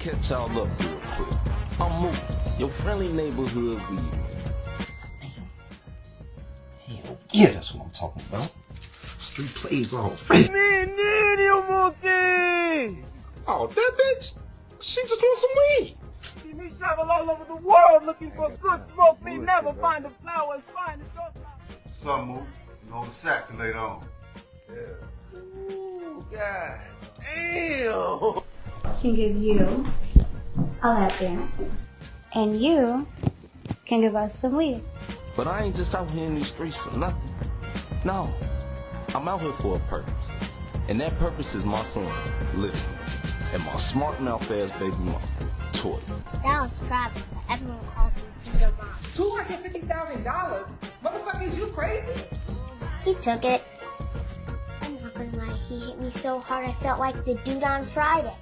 catch y'all up real quick. I'm Mook, your friendly neighborhood weed. Hell yeah, that's what I'm talking about. Street plays off. Me need you, Mookie! Oh, that bitch? She just wants some weed. See me travel all over the world looking for good smoke. Me never find a flower as fine as your flower. Some move. You know the sack to later on. Yeah. Ooh, God damn. Can give you a lap dance, and you can give us some weed. But I ain't just out here in these streets for nothing. No, I'm out here for a purpose. And that purpose is my son, Living, and my smart mouth ass baby mama, Toy. That was travel. Everyone calls me Peter Mom. $250,000? Motherfucker, is you crazy? He took it. I'm not gonna lie, he hit me so hard I felt like the dude on Friday.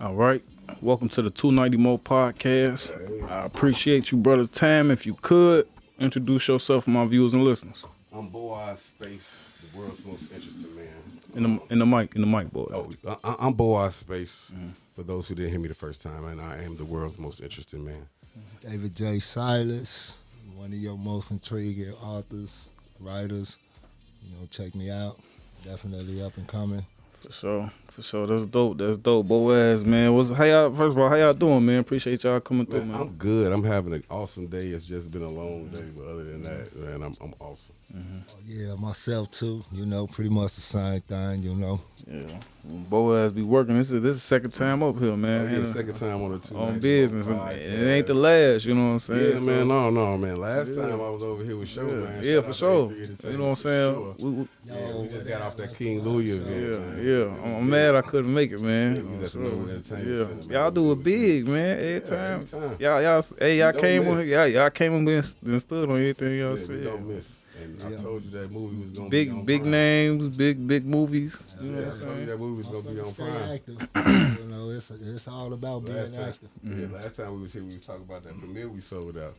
All right. Welcome to the 290 Mo podcast. I appreciate you, brother's time. If you could, introduce yourself to my viewers and listeners. I'm Boaz Space, the world's most interesting man. In the mic, boy. Oh, I'm Boaz Space, for those who didn't hear me the first time, and I am the world's most interesting man. David J. Silas, one of your most intriguing authors, writers. You know, check me out. Definitely up and coming. For sure. That's dope. Boaz, man. First of all, how y'all doing, man? Appreciate y'all coming through, man. I'm good. I'm having an awesome day. It's just been a long day, but other than that, man, I'm awesome. Oh, yeah, myself too. You know, pretty much the same thing. You know. Yeah. Boaz be working. This is the second time up here, man. Oh, yeah, second time on the 290 on business. podcast. It ain't the last, you know what I'm saying? Yeah, man. No, man. Last time I was over here with Show, man. Yeah, Shout for out sure. to Entertainment, You know what I'm saying? Sure. We just got off that King Louis event. Yeah. I'm mad I couldn't make it, man. Yeah, we was at the Noble Entertainment Center, man. Y'all do it big, man. Every time. Y'all came and stood on everything y'all said. We don't miss. And I told you that movie was gonna be be on big Prime. names, big movies. You know what I'm I told you saying? that movie was gonna be on Stay Prime. active. You know, it's all about being active. Last time we was here, we was talking about that premiere we sold out.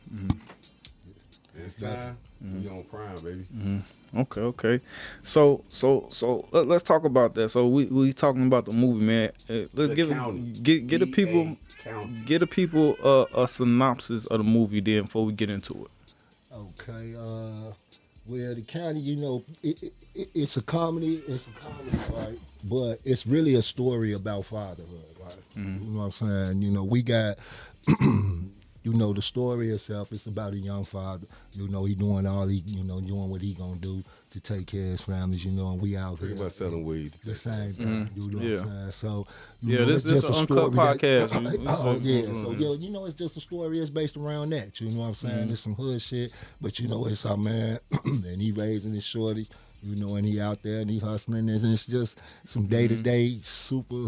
This time, we on Prime, baby. Okay. So let's talk about that. So we talking about the movie, man. Let's get the people a synopsis of the movie then before we get into it. Okay. Well, the county, you know, it's a comedy. It's a comedy, right? But it's really a story about fatherhood, right? You know what I'm saying? You know, we got. You know, the story itself, it's about a young father. You know, he doing what he gonna do to take care of his families, you know, and we out Pretty here. much selling weed. The same thing, you know what I'm saying? So, this is an uncut podcast. You know, it's just a story. It's based around that. You know what I'm saying? It's some hood shit, but you know, it's our man, and he raising his shorties. You know, and he out there and he hustling, and it's just some day-to-day, super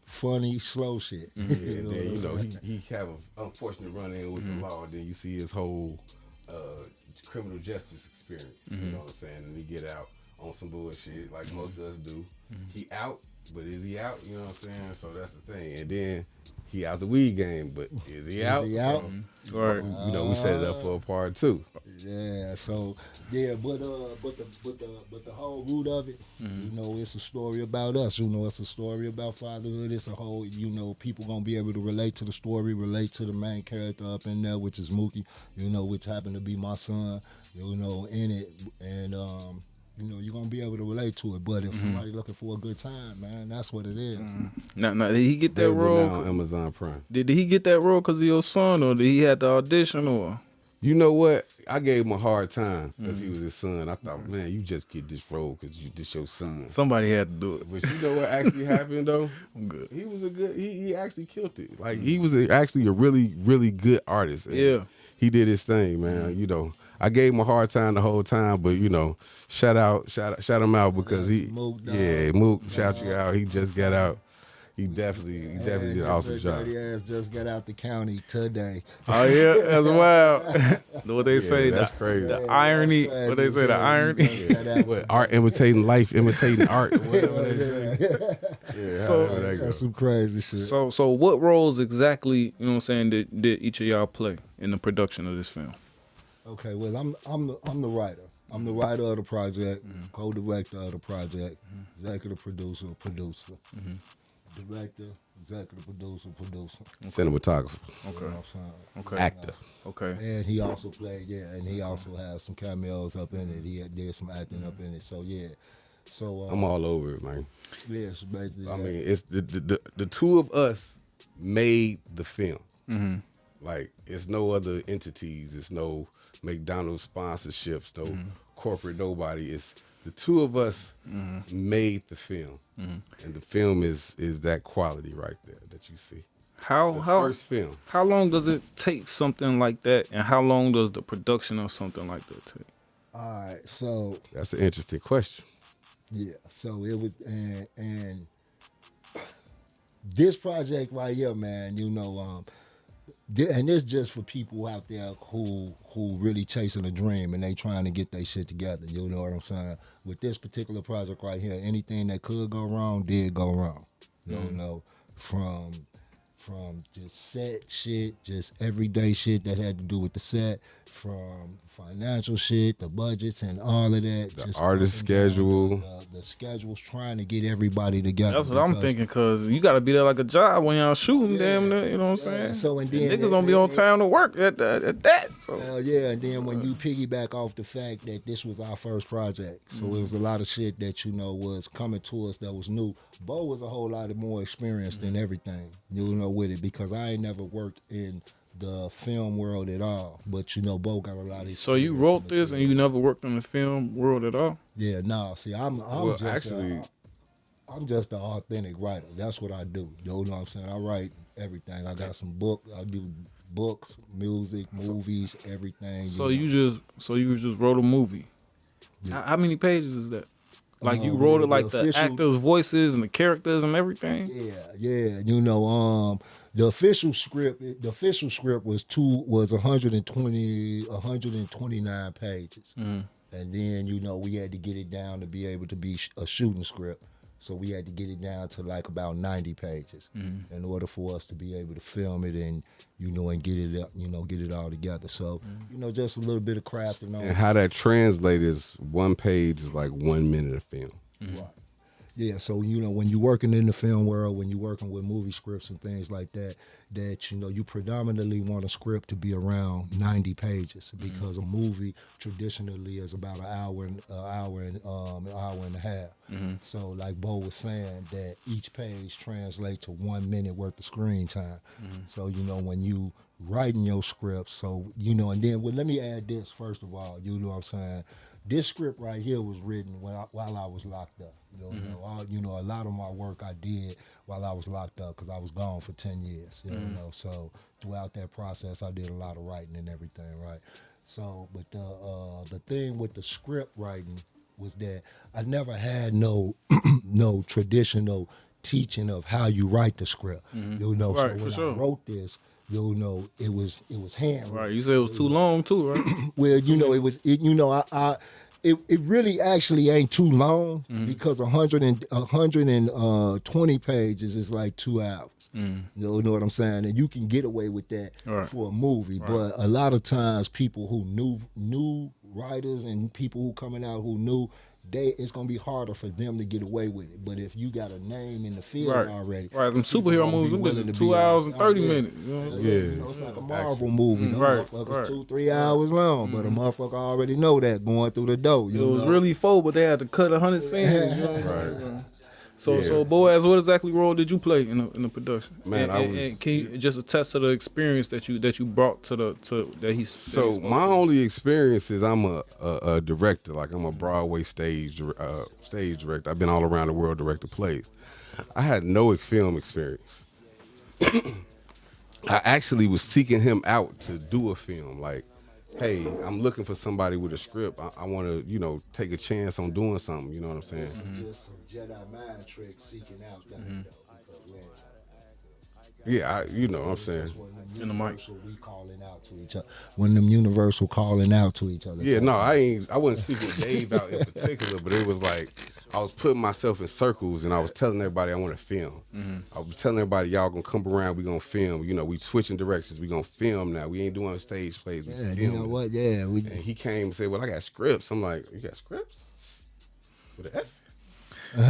funny, slow shit. He have an unfortunate run-in with the law, and then you see his whole criminal justice experience. You know what I'm saying? And he get out on some bullshit like most of us do. He out, but is he out? You know what I'm saying? So that's the thing. And then he out the weed game, but is he out? Is he out? Right. You know, we set it up for a part two. Yeah, so but the whole root of it, you know, it's a story about us. You know, it's a story about fatherhood. It's a whole, you know, people gonna be able to relate to the story, relate to the main character up in there, which is Mookie. You know, which happened to be my son. You know, in it, and you know, you're gonna be able to relate to it. But if somebody looking for a good time, man, that's what it is. Now, did he get that role? Now on Amazon Prime. Did he get that role because of your son, or did he have to audition, or? You know what? I gave him a hard time because he was his son. I thought, man, you just get this role because this your son. Somebody had to do it. But you know what actually happened though? I'm good. He was he actually killed it. Like he was actually a really, really good artist. And yeah. He did his thing, man. You know, I gave him a hard time the whole time, but you know, shout him out because Mook, shout you out. He just got out. He definitely did an awesome job. Dirty ass just got out the county today. Oh yeah, that's wild. What they say, that's crazy. The irony. What they say, the irony. What, art imitating life, imitating art, whatever they say. Yeah, that's some crazy shit. So what roles exactly, you know what I'm saying, did each of y'all play in the production of this film? Okay, well, I'm the writer. I'm the writer of the project, co-director of the project, executive producer. director, executive producer. Cinematographer. Okay. You know what I'm saying? Okay. Actor. Okay. And he also played, and he also has some cameos up in it. He did some acting up in it. So yeah. So I'm all over it, man. yeah, it's basically I that. mean, it's the two of us made the film. Like, it's no other entities. It's no McDonald's sponsorships, no corporate nobody. It's the two of us made the film, and the film is that quality right there that you see. How First film. How long does it take something like that, and how long does the production of something like that take? All right, so That's an interesting question. yeah, so it was, and this project right here, man, you know, and this just for people out there who really chasing a dream and they trying to get their shit together. You know what I'm saying? With this particular project right here, anything that could go wrong did go wrong. You know, from just set shit, just everyday shit that had to do with the set, from financial shit, the budgets and all of that. The just artist schedule. The schedules, trying to get everybody together. That's what I'm thinking, cause you got to be there like a job when y'all shooting. Damn, you know what I'm saying? So and then niggas don't be on time to work at that. So yeah, and then when you piggyback off the fact that this was our first project, so it was a lot of shit that you know was coming to us that was new. Bo was a whole lot more experienced in everything, you know, with it, because I ain't never worked in the film world at all. But you know, Bo got a lot of. So you wrote this and you never worked in the film world at all? Yeah, no. See, I'm Well, just actually, I'm just an authentic writer. That's what I do. You know what I'm saying? I write everything. I got some book. I do books, music, movies, everything. So you just wrote a movie. Yeah. How many pages is that? Like you wrote it like the official, actors' voices and the characters and everything? Yeah. You know, the official script was 129 pages. And then, you know, we had to get it down to be able to be a shooting script. So we had to get it down to like about 90 pages in order for us to be able to film it and, you know, and get it up, you know, get it all together. So, you know, just a little bit of crafting on. And how that translates is one page is like 1 minute of film. Right. Yeah, so, you know, when you're working in the film world, when you're working with movie scripts and things like that, you know, you predominantly want a script to be around 90 pages because a movie traditionally is about an hour and a half. So like Bo was saying, that each page translates to 1 minute worth of screen time. So, you know, when you writing your script, so, you know, and then, well, let me add this first of all, you know what I'm saying? This script right here was written while I was locked up. You know, a lot of my work I did while I was locked up because I was gone for 10 years. You know, so throughout that process, I did a lot of writing and everything, right? So, but the thing with the script writing was that I never had no no traditional teaching of how you write the script. You know, Right, so when I wrote this, you know, it was handwritten. Right, you said it was too long too, right? Well, you know, it really actually ain't too long because 120 pages is like 2 hours. You know what I'm saying? And you can get away with that for a movie. Right. But a lot of times people who new writers and people who coming out who knew, it's gonna be harder for them to get away with it. But if you got a name in the field already, right? Them superhero movies, them is 2 hours and 30 minutes. You know? You know, it's like a Marvel movie. Motherfuckers 2-3 hours long, but a motherfucker already know that going through the door. It was really full, but they had to cut 100 scenes. You know? Right. So Boaz, what exactly role did you play in the production? Man, and can you just attest to the experience that you brought to that he's. So my only experience is I'm a director, like I'm a Broadway stage director. I've been all around the world directing plays. I had no film experience. I actually was seeking him out to do a film. Like, hey, I'm looking for somebody with a script. I want to, you know, take a chance on doing something. You know what I'm saying? Just some Jedi mind tricks seeking out that. Yeah, you know what I'm saying. In the mic. We calling out to each other. When them universal calling out to each other. Yeah, no, I wasn't seeking Dave out in particular, but it was like I was putting myself in circles and I was telling everybody I want to film. I was telling everybody, y'all gonna come around, we gonna film. You know, we switching directions, we gonna film now. We ain't doing stage plays. Yeah, you know what? Yeah. And he came and said, well, I got scripts. I'm like, you got scripts? With an S? He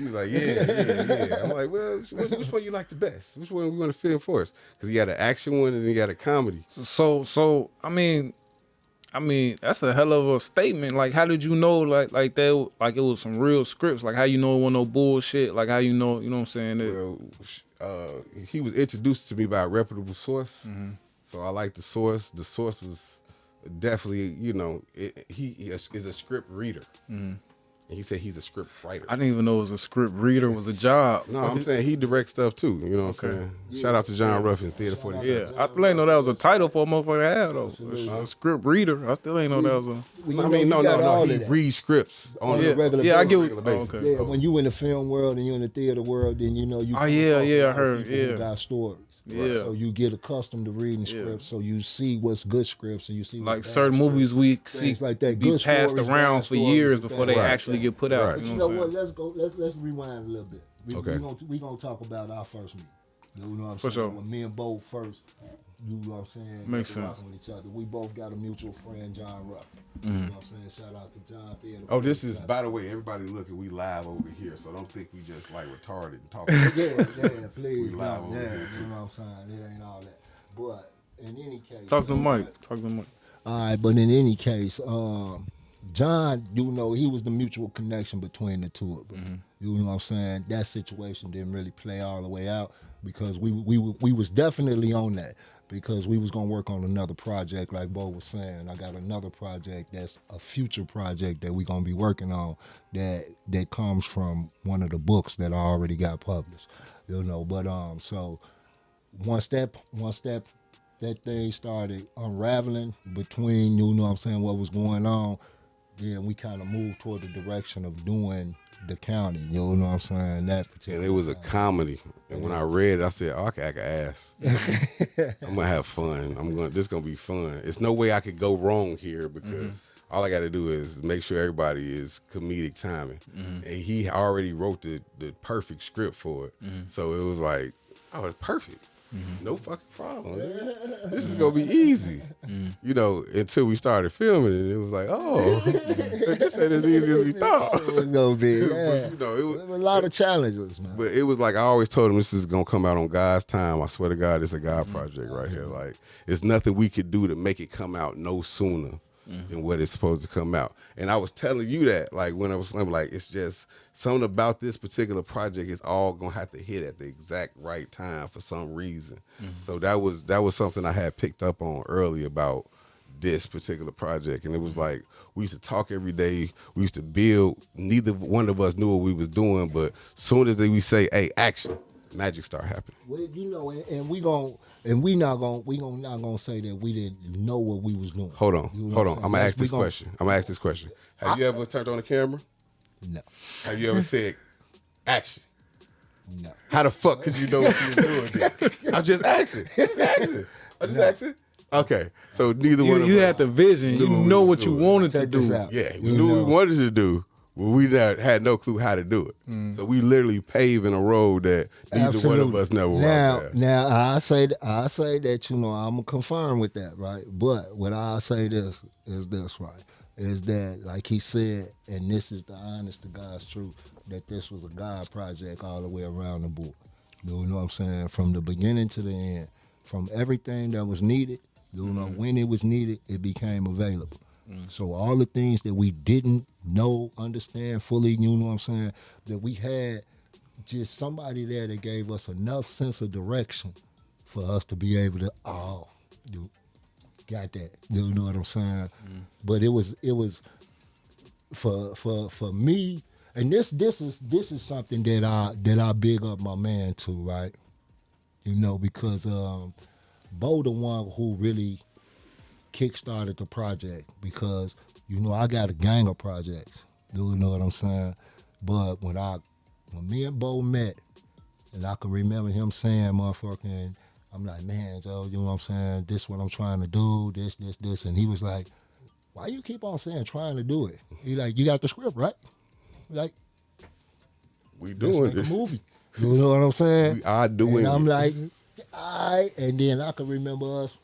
was like, yeah. I'm like, well, which one you like the best? Which one we want to film first? Because he got an action one and he got a comedy. So I mean, that's a hell of a statement. Like, how did you know, like that, like it was some real scripts? Like, how you know it wasn't no bullshit? Like, how you know what I'm saying? That, Well, he was introduced to me by a reputable source, so I like the source. The source was definitely, he is a script reader. And he said he's a script writer. I didn't even know it was a script reader was a job. No, I'm saying he directs stuff too. You know what I'm saying? Shout out to John Ruffin, Theater 47. Yeah, I still ain't know that was a title for a motherfucker to have though. A script reader. I still ain't know that was a. No. He reads scripts on a regular basis. Yeah, I get what. Okay. Yeah, when you in the film world and you in the theater world, then you. Oh yeah, I heard. Who got stories. Yeah. So you get accustomed to reading scripts, so you see what's good scripts and you see like certain movies we see like that be good passed stories, around for years before they Right. actually get put out. Right. You know what? Let's rewind a little bit. We gonna talk about our first meeting. You know what I'm saying? sure. When me and Bo first, you know what I'm saying? Makes got to sense. rocking with each other. We both got a mutual friend, John Ruff. You know what I'm saying? Shout out to John Theater. Oh, this is, by the way, everybody looking, we live over here, so don't think we just like retarded and talking. yeah, please. We live no, over yeah, here, too. you know what I'm saying? It ain't all that. But in any case. Talk to Mike. All right, but in any case, John, he was the mutual connection between the two of us. You know what I'm saying? That situation didn't really play all the way out because we was definitely on that because we was gonna work on another project like Bo was saying. I got another project that's a future project that we gonna be working on that comes from one of the books that I already got published. But so once that thing started unraveling between, what was going on, then we kind of moved toward the direction of doing the county, you know what I'm saying? That particular And it was a comedy. And when I read it, I said, I can act an ass. I'm gonna have fun. This gonna be fun. It's no way I could go wrong here because all I gotta do is make sure everybody is comedic timing. And he already wrote the perfect script for it. So it was like, oh, it's perfect. No fucking problem. This is gonna be easy. Until we started filming and it was like, oh, this ain't as easy as we thought. It was gonna be, yeah. But, it was a lot of challenges, man. But it was like I always told him this is gonna come out on God's time. I swear to God, it's a God project right here. Like it's nothing we could do to make it come out no sooner than what it's supposed to come out. And I was telling you that, like when I'm like, it's just something about this particular project is all gonna have to hit at the exact right time for some reason. So that was something I had picked up on early about this particular project. And it was like we used to talk every day. We used to build. Neither one of us knew what we was doing, but soon as we say, "Hey, action," magic start happening. Well, and we not gonna say that we didn't know what we was doing. Hold on. I'm gonna ask this question. Have you ever turned on the camera? No. Have you ever said action? No. How the fuck could you know what you were doing then? I'm just asking. I'm just asking. Okay, so neither one of us. You had the vision. You know what you wanted to do. Yeah, we knew what we wanted to do. But we had no clue how to do it. So we literally paving a road that neither one of us never walked there. Now I say that I'm gonna confirm with that, right? But what I say is this, right? Is that like he said, and this is the honest to God's truth, that this was a God project all the way around the board. You know what I'm saying? From the beginning to the end, from everything that was needed, when it was needed, it became available. So all the things that we didn't know, understand fully, you know what I'm saying, that we had just somebody there that gave us enough sense of direction for us to be able to, got that. You know what I'm saying? But it was for me, and this is something that I big up my man to, right? Because Bo the one who really kickstarted the project, because I got a gang of projects. You know what I'm saying? But when me and Bo met, and I can remember him saying, motherfucking, I'm like, man, Joe, you know what I'm saying? This what I'm trying to do, this. And he was like, why you keep on saying trying to do it? He like, you got the script, right? Like, we doing this. A movie. You know what I'm saying? We are doing and I'm it. like, all right. And then I can remember us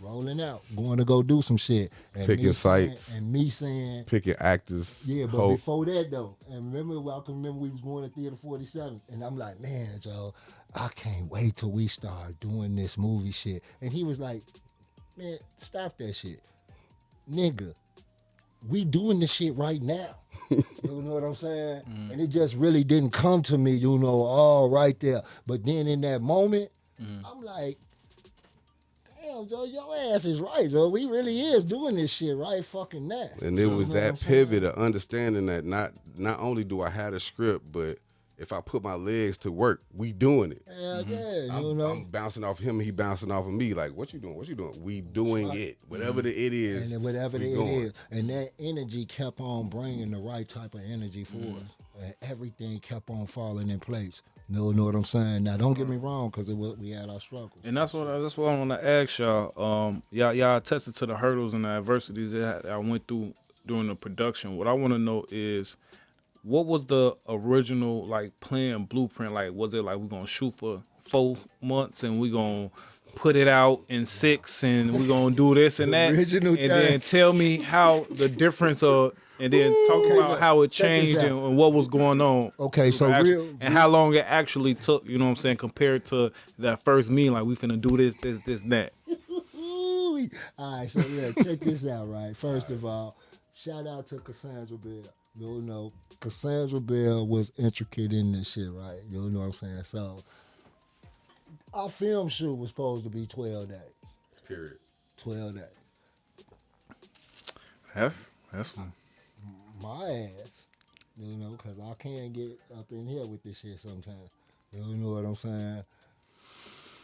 rolling out, going to go do some shit. And picking sites. And me saying. Picking actors. Yeah, but before that, though, and I can remember we was going to Theater 47, and I'm like, man, Joe, I can't wait till we start doing this movie shit. And he was like, man, stop that shit. Nigga, we doing this shit right now. You know what I'm saying? And it just really didn't come to me, all right there. But then in that moment, I'm like, damn, Joe, your ass is right, Joe. We really is doing this shit right fucking now. And it was that pivot of understanding that not only do I have a script, but if I put my legs to work, we doing it. Yeah, I'm bouncing off him, he bouncing off of me. Like, what you doing? What you doing? We doing it. Whatever it is. And then whatever it is. And that energy kept on bringing the right type of energy for us. And everything kept on falling in place. You know what I'm saying? Now, don't get me wrong, because we had our struggles. And that's what I want to ask y'all. Y'all attested to the hurdles and the adversities that I went through during the production. What I want to know is, what was the original plan blueprint? Like, was it like we're gonna shoot for 4 months and we're gonna put it out in 6 and we're gonna do this and that? Then tell me how the difference and then talk about how it changed and what was going on. Okay, so and how long it actually took, you know what I'm saying, compared to that first meeting, like we finna do this, that. All right, so check this out, right? First of all, shout out to Cassandra Bell. Cassandra Bell was intricate in this shit, right? You know what I'm saying? So, our film shoot was supposed to be 12 days. Period. 12 days. That's my ass, because I can't get up in here with this shit sometimes. You know what I'm saying?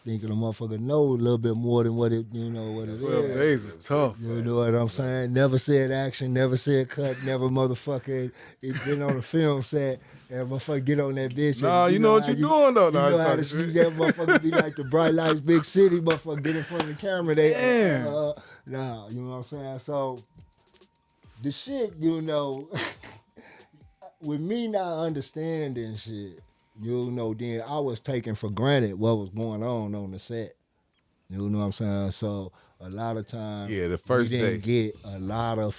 Thinking a motherfucker know a little bit more than what it is. 12 days is tough. You know what I'm saying? Never said action, never said cut, never motherfucking been on a film set and motherfucker get on that bitch. Nah, you know what you're doing though. You know how to shoot that motherfucker be like the bright lights, big city motherfucker get in front of the camera. You know what I'm saying? So the shit, with me not understanding shit, then I was taking for granted what was going on the set. You know what I'm saying? So a lot of times, the first we didn't day get a lot of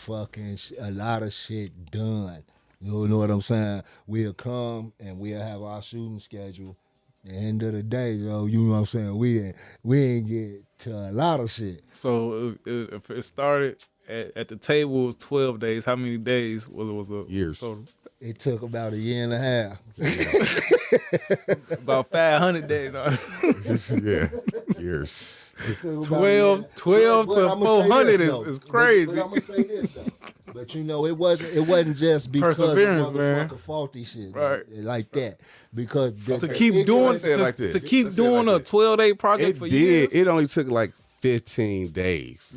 shit done. You know what I'm saying? We'll come and we'll have our shooting schedule. At the end of the day, you know what I'm saying? We didn't get to a lot of shit. So if it started at the table, it was 12 days. How many days was it? Years. Total? It took about a year and a half. About 500 days. Yeah, years. 12 to 400 is crazy. But I'm gonna say this though. But it wasn't just because of motherfucking faulty shit, right? Like that. Because to keep doing a 12-day project for years. It only took like 15 days.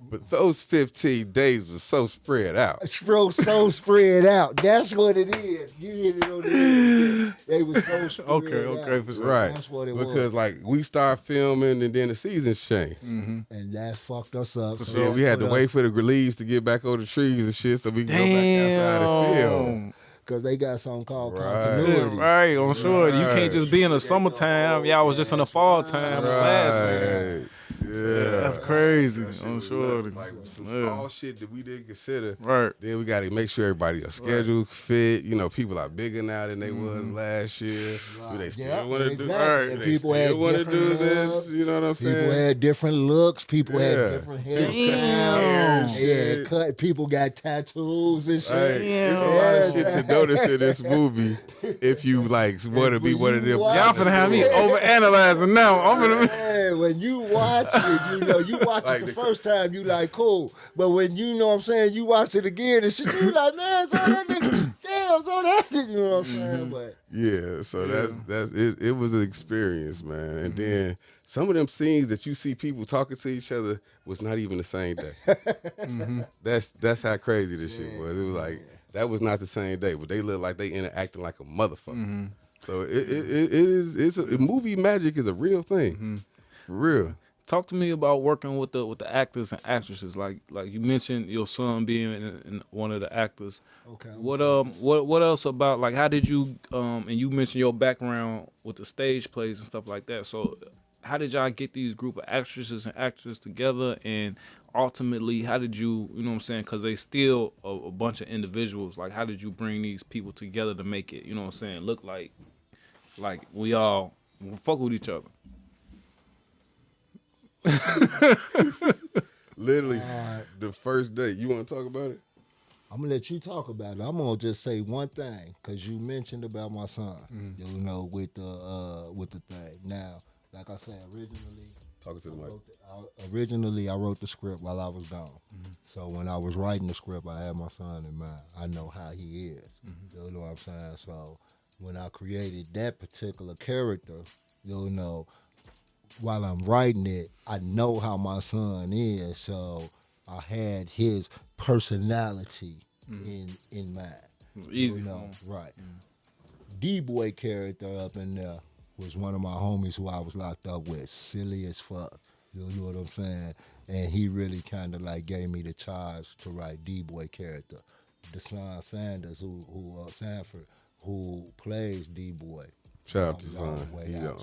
But those 15 days was so spread out. So spread out. That's what it is. You hit it on the head. They were so spread out. Okay, for sure. Right. That's what it because we start filming and then the seasons change. And that fucked us up. So we had to wait for the leaves to get back on the trees and shit so we can go back outside and film. Because they got something called continuity. Right, I'm sure. You can't just be in the summertime. Y'all was just in the fall time. Right. Yeah. That's crazy. I'm sure. Like some all shit that we didn't consider. Right. Then we got to make sure everybody's schedule fit. People are bigger now than they was last year. Right. They still want to do. Right. They still want to do this. You know what I'm saying? People had different looks. People had different hairstyles. Cut. People got tattoos and shit. Right. There's a lot of shit to notice in this movie. If you want to be one of them, y'all finna have me overanalyzing now. When you watch it, you watch it the first time, you like cool. But when you watch it again and shit, you like, man, so that nigga, damn, so that shit, you know what I'm saying? But so that's it. It was an experience, man. And then some of them scenes that you see people talking to each other was not even the same day. That's how crazy this shit was. It was like that was not the same day, but they look like they interacting like a motherfucker. So it's movie magic is a real thing, for real. Talk to me about working with the actors and actresses. Like you mentioned your son being in one of the actors. Okay. What else about, like, how did you and you mentioned your background with the stage plays and stuff like that. So how did y'all get these group of actresses and actors together, and ultimately how did you know what I'm saying, because they still a bunch of individuals, like how did you bring these people together to make it, you know what I'm saying, look like we all fuck with each other? Literally, the first day. You want to talk about it? I'm gonna let you talk about it. I'm gonna just say one thing, cause you mentioned about my son. You know, with the thing. Now, like I said, originally, Talking to the mic. Originally, I wrote the script while I was gone. So when I was writing the script, I had my son in mind. I know how he is. You know what I'm saying? So when I created that particular character, you know, while I'm writing it, I know how my son is. So I had his personality in mind. Easy, you know, right? D-boy character up in there was one of my homies who I was locked up with, silly as fuck. You know what I'm saying? And he really kind of like gave me the charge to write D-boy character. Deshaun Sanders, Sanford, who plays D-boy. Shout out to Son.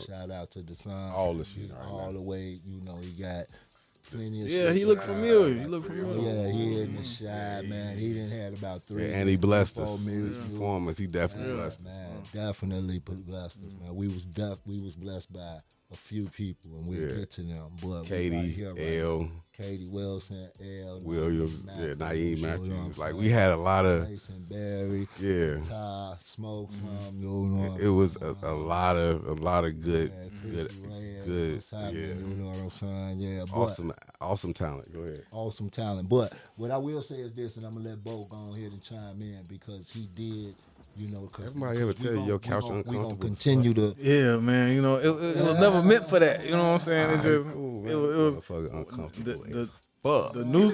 Shout out to Deshaun. All the shit. All the way, you know, he got plenty of Yeah, shit. he looked familiar. He looked familiar. Yeah, he in the shot, man. He didn't had about 3. Yeah, and he blessed us. His performance, he definitely blessed us. Man, definitely blessed us, man. We was blessed by a few people, and we'll get to them. But Katie, L. Katie Wilson, L. Williams, Naeem Matthews. You know Like, we had a lot of... Jason Berry, Ty, Smoke, you know. It was a lot of good, good. You know what I'm saying? Yeah, but awesome talent. Go ahead. Awesome talent. But what I will say is this, and I'm gonna let Bo go ahead and chime in, because he did, you know. Everybody ever tell you your couch uncomfortable? We gonna continue to. Yeah, man. You know, it was never meant for that. You know what I'm saying? It just it was uncomfortable. The new,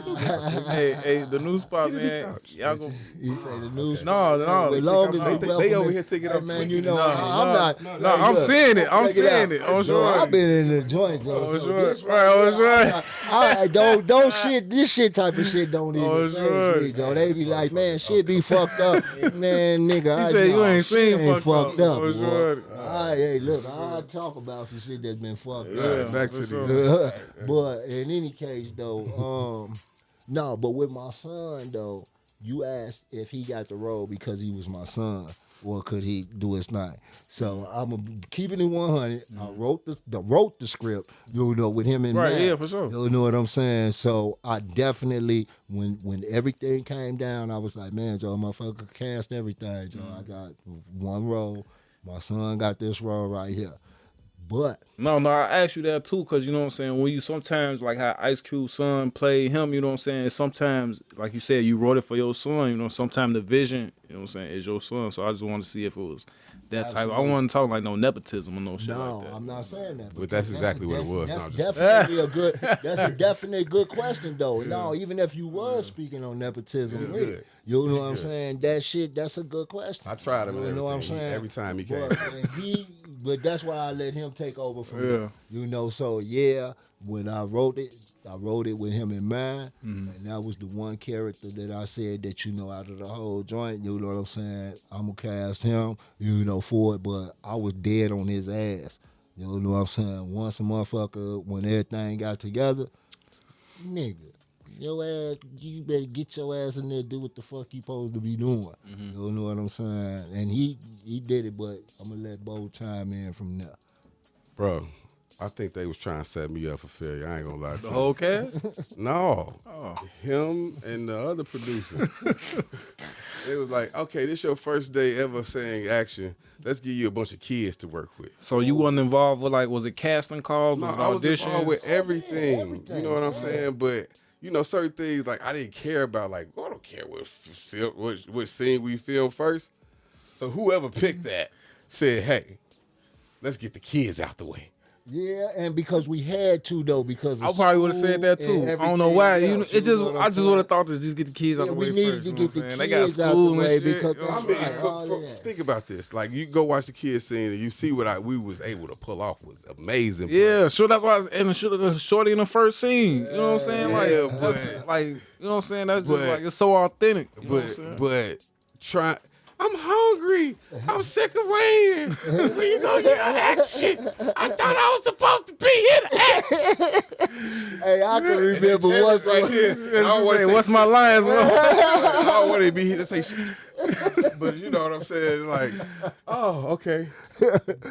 hey, the new spot, man. Y'all go. You say the new spot? No. As long as they over here thinking I'm man. You know, I'm not. No, I'm seeing it. I'm seeing it. I'm sure. I've been in the joint, though. Right. All right, don't shit. This shit type of shit don't even faze me, though. They be like, man, shit be fucked up, man, nigga. He said you ain't seen fucked up. All right, hey, look, I'll talk about some shit that's been fucked up. Yeah, back to the. But in any case, though. No, but with my son though, you asked if he got the role because he was my son, or could he do his thing. So I'm keeping it 100. I wrote the script, you know, with him in mind. Right, yeah, for sure. You know what I'm saying? So I definitely, when everything came down, I was like, man, Joe, motherfucker, cast everything. Joe, I got one role. My son got this role right here. But no, I asked you that too, because you know what I'm saying, when you sometimes, like how Ice Cube's son played him, you know what I'm saying, sometimes, like you said, you wrote it for your son, you know, sometimes the vision, you know what I'm saying, is your son. So I just wanted to see if it was that type. I wasn't talking like no nepotism or no shit like that. No, I'm not saying that. But that's exactly what it was. That's definitely a good. That's a definite good question though. Yeah. No, even if you was speaking on nepotism, you know what I'm saying. That shit. That's a good question. I tried him. You know what I'm saying. Every time he came. But that's why I let him take over from me. You know. So yeah, when I wrote it with him in mind, and that was the one character that I said that, you know, out of the whole joint, you know what I'm saying, I'm going to cast him, you know, for it, but I was dead on his ass. You know what I'm saying? Once a motherfucker, when everything got together, nigga, your ass, you better get your ass in there, do what the fuck you supposed to be doing. You know what I'm saying? And he did it, but I'm going to let Bo chime in from there. Bro. I think they was trying to set me up for failure. I ain't gonna lie to you. The whole cast? No. Him and the other producer. It was like, okay, this your first day ever saying action. Let's give you a bunch of kids to work with. So you wasn't involved with, like, was it casting calls? No, was I was auditions? involved with everything. You know what I'm saying? But, you know, certain things, like, I didn't care about, like, I don't care what scene we filmed first. So whoever picked that said, hey, let's get the kids out the way. Yeah, and because we had to though, because I probably would have said that too. I don't know why. Else, I just would have thought to just get the kids out the way. We needed first, to get the kids they got out the way because think about this. Like, you go watch the kids scene and you see what we was able to pull off was amazing. Yeah, sure. That's why. And the shorty in the first scene. You know what I'm saying? Like, Yeah, like, you know what I'm saying? That's just like, it's so authentic. But I'm hungry. I'm sick of waiting. When you gonna get action? I thought I was supposed to be here to act. Hey, I can remember one right here. I don't want to say, what's my lines? I don't want to be here to say shit. But you know what I'm saying? Like, oh, okay.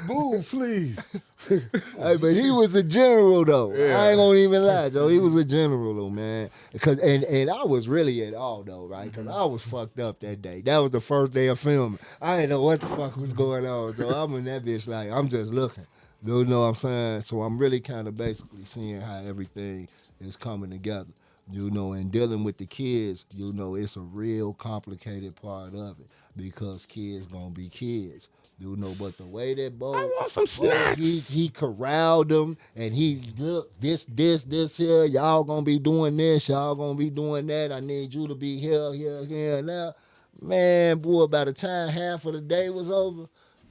Move, please. Hey, but he was a general though. Yeah. I ain't gonna even lie, Joe. He was a general though, man. Because and I was really at all though, right? Because I was fucked up that day. That was the first day of filming. I didn't know what the fuck was going on. So I'm in that bitch like I'm just looking. You know what I'm saying? So I'm really kind of basically seeing how everything is coming together. You know, and dealing with the kids, you know, it's a real complicated part of it because kids gonna be kids. You know, but the way that Bo, I want some snacks. He corralled them and he look this here. Y'all gonna be doing this. Y'all gonna be doing that. I need you to be here now. Man, boy, by the time half of the day was over,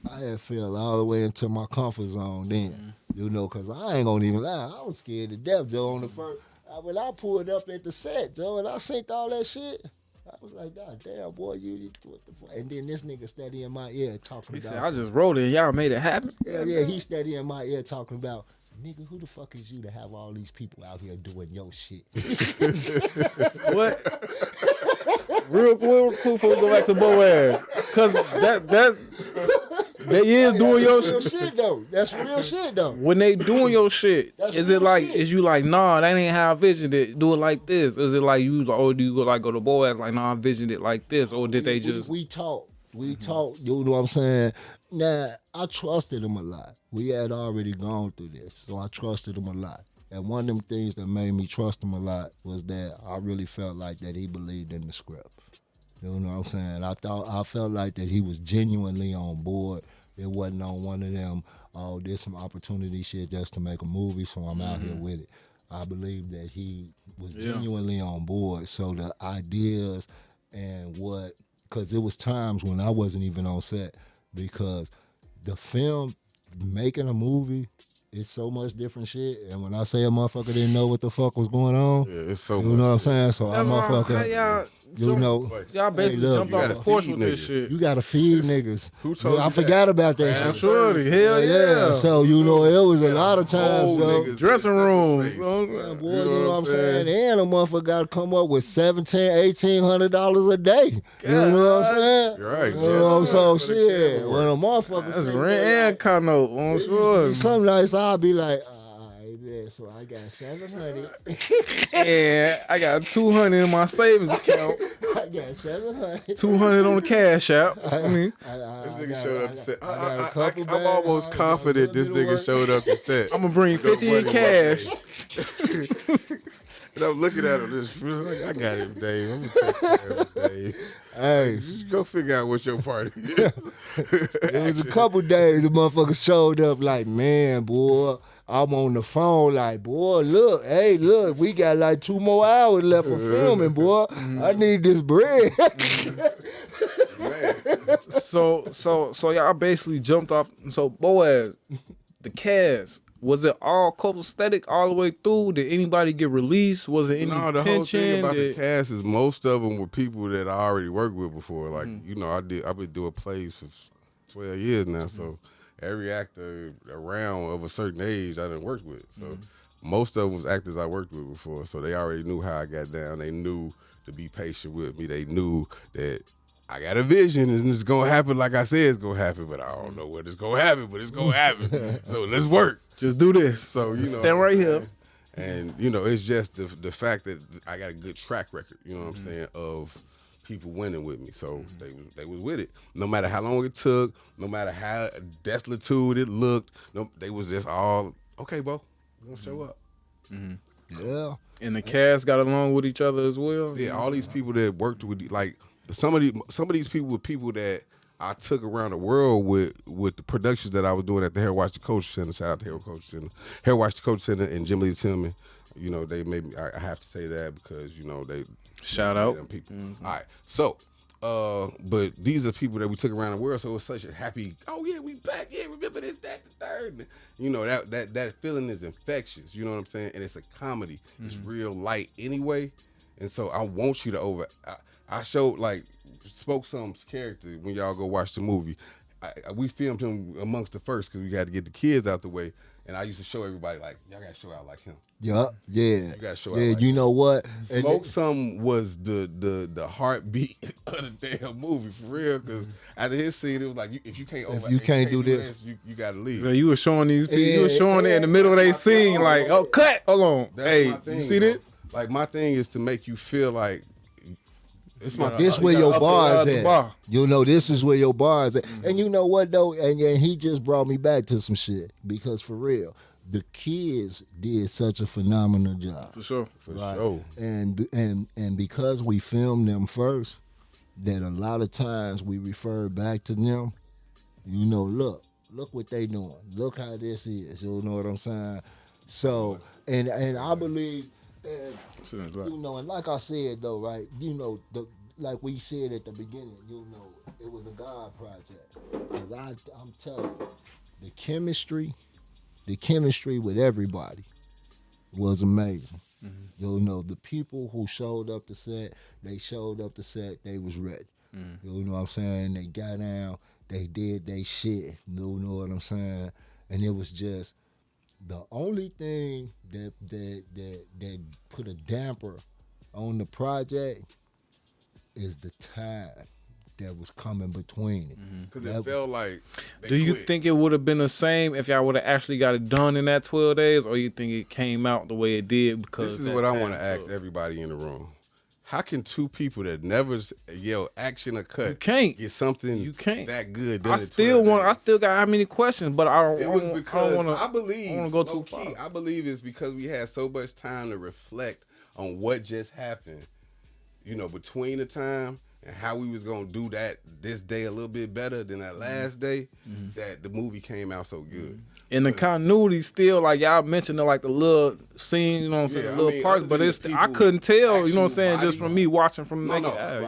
I had fell all the way into my comfort zone then. You know, cause I ain't gonna even lie. I was scared to death, Joe. On the first, when I pulled up at the set, Joe, and I synced all that shit. I was like, God damn, boy, you what the fuck? And then this nigga steady in my ear talking He about. said, I just wrote it and y'all made it happen. Yeah, he steady in my ear talking about, nigga, who the fuck is you to have all these people out here doing your shit? What? Real quick before we go back to Boaz. Cause they is doing your shit. That's real shit though. When they doing your shit, That's is real it like, shit. is you like, nah, that ain't how I visioned it. Do it like this. Is it like you, or do you go like go to Boaz like, nah, I visioned it like this, or did they just? We talked. We talked. You know what I'm saying? Now I trusted him a lot. We had already gone through this, so I trusted him a lot. And one of them things that made me trust him a lot was that I really felt like that he believed in the script. You know what I'm saying? I felt like that he was genuinely on board. It wasn't on one of them, oh, there's some opportunity shit just to make a movie, so I'm out here with it. I believe that he was genuinely on board. So the ideas and because it was times when I wasn't even on set because the film, making a movie, it's so much different shit. And when I say a motherfucker didn't know what the fuck was going on, Yeah, it's so you know what I'm saying? So That's I'm why motherfucker. You know, y'all basically look, jumped off the porch with this shit. you gotta feed niggas. Who told I you forgot that? about that shit. Surely, hell yeah. So you know, it was a lot of times. Old So, niggas Dressing with a rooms. separate face. yeah, boy, you know what I'm saying? And a motherfucker got to come up with $1,700-$1,800 a day. You know what I'm saying? You're right. You know, so For the shit. camera When a work. motherfucker That's say rent that, and condo on it sure. used to be some nights I'll be like, yeah, so I got 700. And I got 200 in my savings account. I got 700. 200 on the cash app. I mean, This nigga showed up to set. I got a couple I'm bags. almost I got confident a this little bit nigga of showed up to set. I'm gonna bring 50 in cash. And I'm looking at him. This like, I got him, Dave. I'm gonna take care of him, Dave. Hey, Just go figure out what your party is. it was a couple days the motherfucker showed up like, man, boy, I'm on the phone like, boy, look, we got like 2 more hours left for filming, boy. I need this bread. So y'all basically jumped off. So Boaz, the cast, was it all copacetic all the way through? Did anybody get released? Was it any No, the tension? whole thing about the cast is most of them were people that I already worked with before. Like, you know, I've been doing plays for 12 years now, so every actor around of a certain age I done worked with. So most of them was actors I worked with before, so they already knew how I got down. They knew to be patient with me. They knew that I got a vision and it's gonna happen like I said it's gonna happen, but I don't know when it's gonna happen, but it's gonna happen. So let's work. Just do this. So, you know, stand right here. And, you know, it's just the fact that I got a good track record, you know what I'm saying, of people winning with me. So they was with it. No matter how long it took, no matter how desolate it looked, they was just all, okay, Bo, we're gonna show up. Yeah. And the cast got along with each other as well? Yeah, all these people that worked with, like, some of these people were people that I took around the world with the productions that I was doing at the Hair Watch the Culture Center. Shout out to Hair Watch the Culture Center and Jim Lee Tillman. You know, they made me, I have to say that because, you know, they shout out them people. All right, so but these are people that we took around the world, so it was such a happy, oh yeah, we back, yeah, remember this, that, the third. You know, that feeling is infectious, you know what I'm saying? And it's a comedy. It's real light anyway. And so I want you to I showed spoke some character when y'all go watch the movie. We filmed him amongst the first because we had to get the kids out the way. And I used to show everybody y'all gotta show out like him. Yeah. You gotta show out like you him. know what? Smoke Some was the heartbeat of the damn movie for real. Because after his scene, it was like if you can't do this, you gotta leave. So you were showing these people, you were showing it in the middle of their scene, cut, hold on. That's my thing, you see this? Like my thing is to make you feel like this where your bar is at. You know, this is where your bar is at. And you know what though? And he just brought me back to some shit because for real, the kids did such a phenomenal job. For sure. For sure. And because we filmed them first, that a lot of times we refer back to them. You know, look what they doing. Look how this is. You know what I'm saying? So, and I believe. You know, and like I said though, right? You know, like we said at the beginning, you know, it was a God project. 'Cause I'm telling you, the chemistry with everybody was amazing. Mm-hmm. You know, the people who showed up to set, they was ready. Mm-hmm. You know what I'm saying? They got down, they did they shit. You know what I'm saying? And it was just. The only thing that put a damper on the project is the time that was coming between it. Because it felt like Do you think it would have been the same if y'all would have actually got it done in that 12 days, or you think it came out the way it did? Because this is what I want to ask everybody in the room. How can two people that never yell action or cut get something that good done? I still got how many questions, but I don't want to go too far. I believe it's because we had so much time to reflect on what just happened, you know, between the time and how we was gonna do this day a little bit better than that last day, that the movie came out so good. And the continuity still, like y'all mentioned, the little scene, you know what I'm saying, the little parts, but I couldn't tell, you know what I'm saying, just from me watching from the naked eye.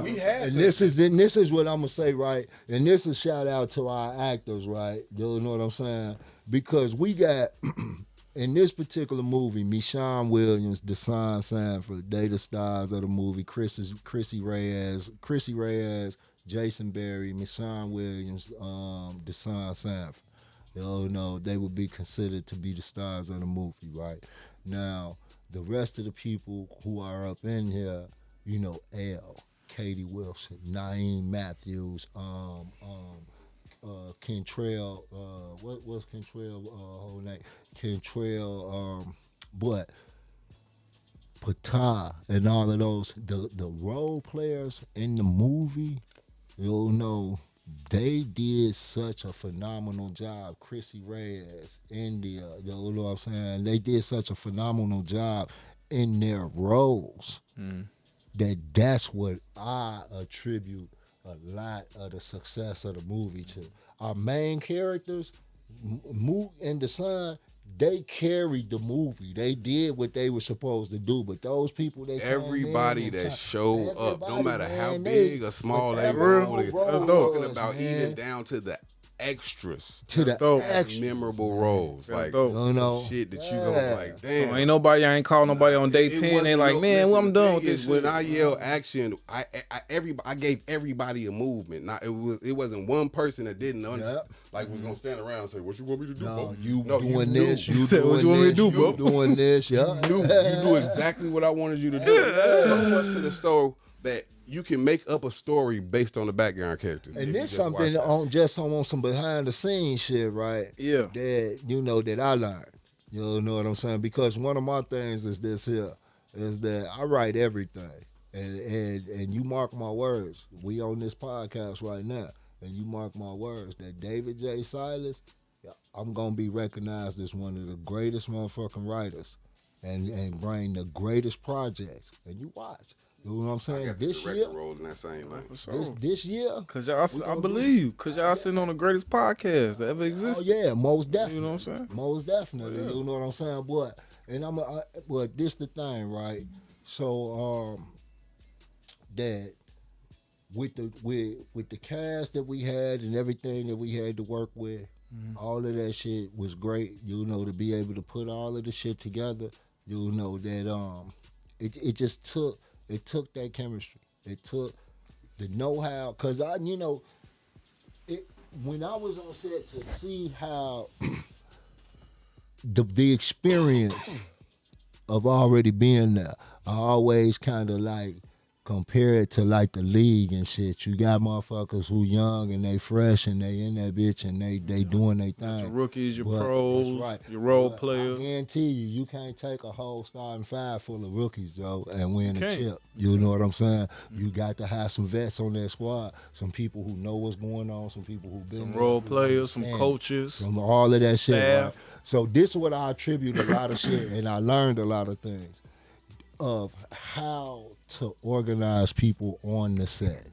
And this is what I'm gonna say, right? And this is shout out to our actors, right? You know what I'm saying? Because we got in this particular movie, Michonne Williams, Deshaun Sanford, they the stars of the movie. Chrissy Reyes, Jason Berry, Michonne Williams, Deshaun Sanford. You know, they would be considered to be the stars of the movie, right? Now, the rest of the people who are up in here, you know, Elle, Katie Wilson, Naeem Matthews, Kentrell, what's Kentrell whole name? Kentrell, but Patah and all of those, the role players in the movie, you know, they did such a phenomenal job. Chrissy Reyes, India, you know what I'm saying? They did such a phenomenal job in their roles that's what I attribute a lot of the success of the movie to. Our main characters, Moot and the son, they carried the movie. They did what they were supposed to do. But those people, everybody that showed up, no matter how big or small they were, I'm talking about even down to the extras, to the extras, memorable roles, like shit that you go like, damn. So I ain't called nobody on day 10. They like, man, I'm done with this. When I yell action, I gave everybody a movement. Not it wasn't one person that didn't understand. Like was gonna stand around and say, "What you want me to do?" No, you doing this. You said, "What you want me to do, bro?" Doing this. Yeah, you knew exactly what I wanted you to do. So much to the story that you can make up a story based on the background characters. And this something on some behind the scenes shit, right? Yeah. That that I learned. You know what I'm saying? Because one of my things is this here, is that I write everything. And you mark my words. We on this podcast right now. And you mark my words that David J. Silas, I'm gonna be recognized as one of the greatest motherfucking writers and bring the greatest projects. And you watch. You know what I'm saying? This year, roles in that same line. This year, cause y'all, I believe you, cause y'all sitting on the greatest podcast that ever existed. Oh yeah, most definitely. You know what I'm saying? Most definitely. Yeah. You know what I'm saying? But this the thing, right? So that with the cast that we had and everything that we had to work with, all of that shit was great. You know, to be able to put all of the shit together. You know that it just took It took that chemistry. It took the know-how. Cause when I was on set to see how the experience of already being there, I always kind of like compare it to like the league and shit. You got motherfuckers who young and they fresh and they in that bitch and they doing their thing. Your rookies, your But, pros, that's right. your role But players. I guarantee you can't take a whole starting five full of rookies, though, and win a can't. chip. You know what I'm saying? You got to have some vets on that squad, some people who know what's going on, some people who've been Some there, role who players, some understand, coaches, some all of that shit, right? staff. So this is what I attribute a lot of shit, and I learned a lot of things of how to organize people on the set.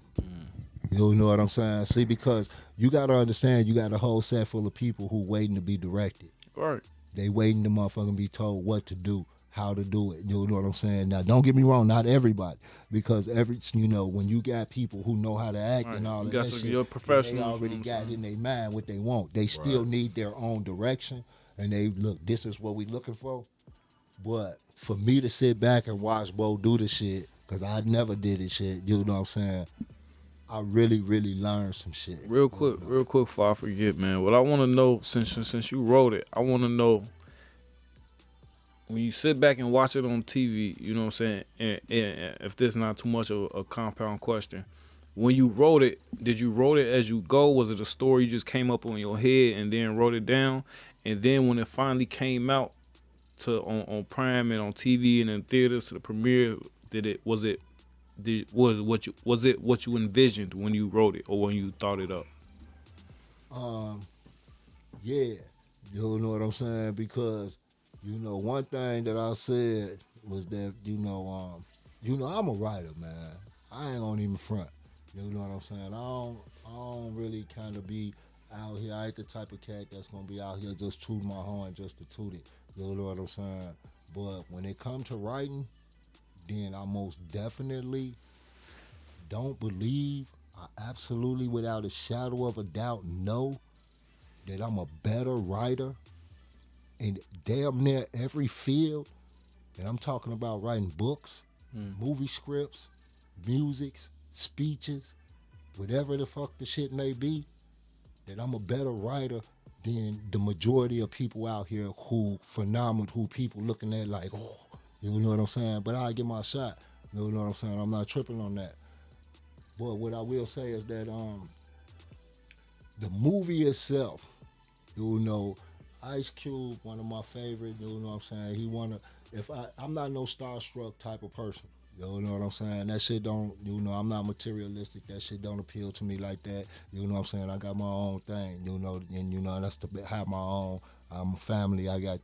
You know what I'm saying? See, because you got to understand, you got a whole set full of people who waiting to be directed. Right. They waiting to motherfucking be told what to do, how to do it. You know what I'm saying? Now, don't get me wrong, not everybody, because when you got people who know how to act and all of that shit, your professionals, they already got in their mind what they want. They still need their own direction, and they look, this is what we looking for. But for me to sit back and watch Bo do the shit, because I never did this shit, you know what I'm saying? I really, really learned some shit. Real quick before I forget, man. What I want to know, since you wrote it, I want to know, when you sit back and watch it on TV, you know what I'm saying, and if this is not too much of a compound question, when you wrote it, did you wrote it as you go? Was it a story you just came up on your head and then wrote it down? And then when it finally came out on Prime and on TV and in theaters to the premiere, was it what you envisioned when you wrote it or when you thought it up? Yeah, you know what I'm saying? Because, one thing that I said was that, I'm a writer, man. I ain't gonna even front. You know what I'm saying? I don't really kind of be out here. I ain't the type of cat that's gonna be out here just tooting my horn just to toot it. You know what I'm saying? But when it comes to writing, then I most definitely don't believe, I absolutely without a shadow of a doubt know that I'm a better writer in damn near every field. And I'm talking about writing books, movie scripts, musics, speeches, whatever the fuck the shit may be, that I'm a better writer than the majority of people out here who people looking at like, oh, you know what I'm saying? But I get my shot. You know what I'm saying? I'm not tripping on that. But what I will say is that the movie itself, Ice Cube, one of my favorite, you know what I'm saying? I'm not no starstruck type of person. You know what I'm saying? That shit don't, I'm not materialistic. That shit don't appeal to me like that. You know what I'm saying? I got my own thing, and that's to have my own. I'm a family. I got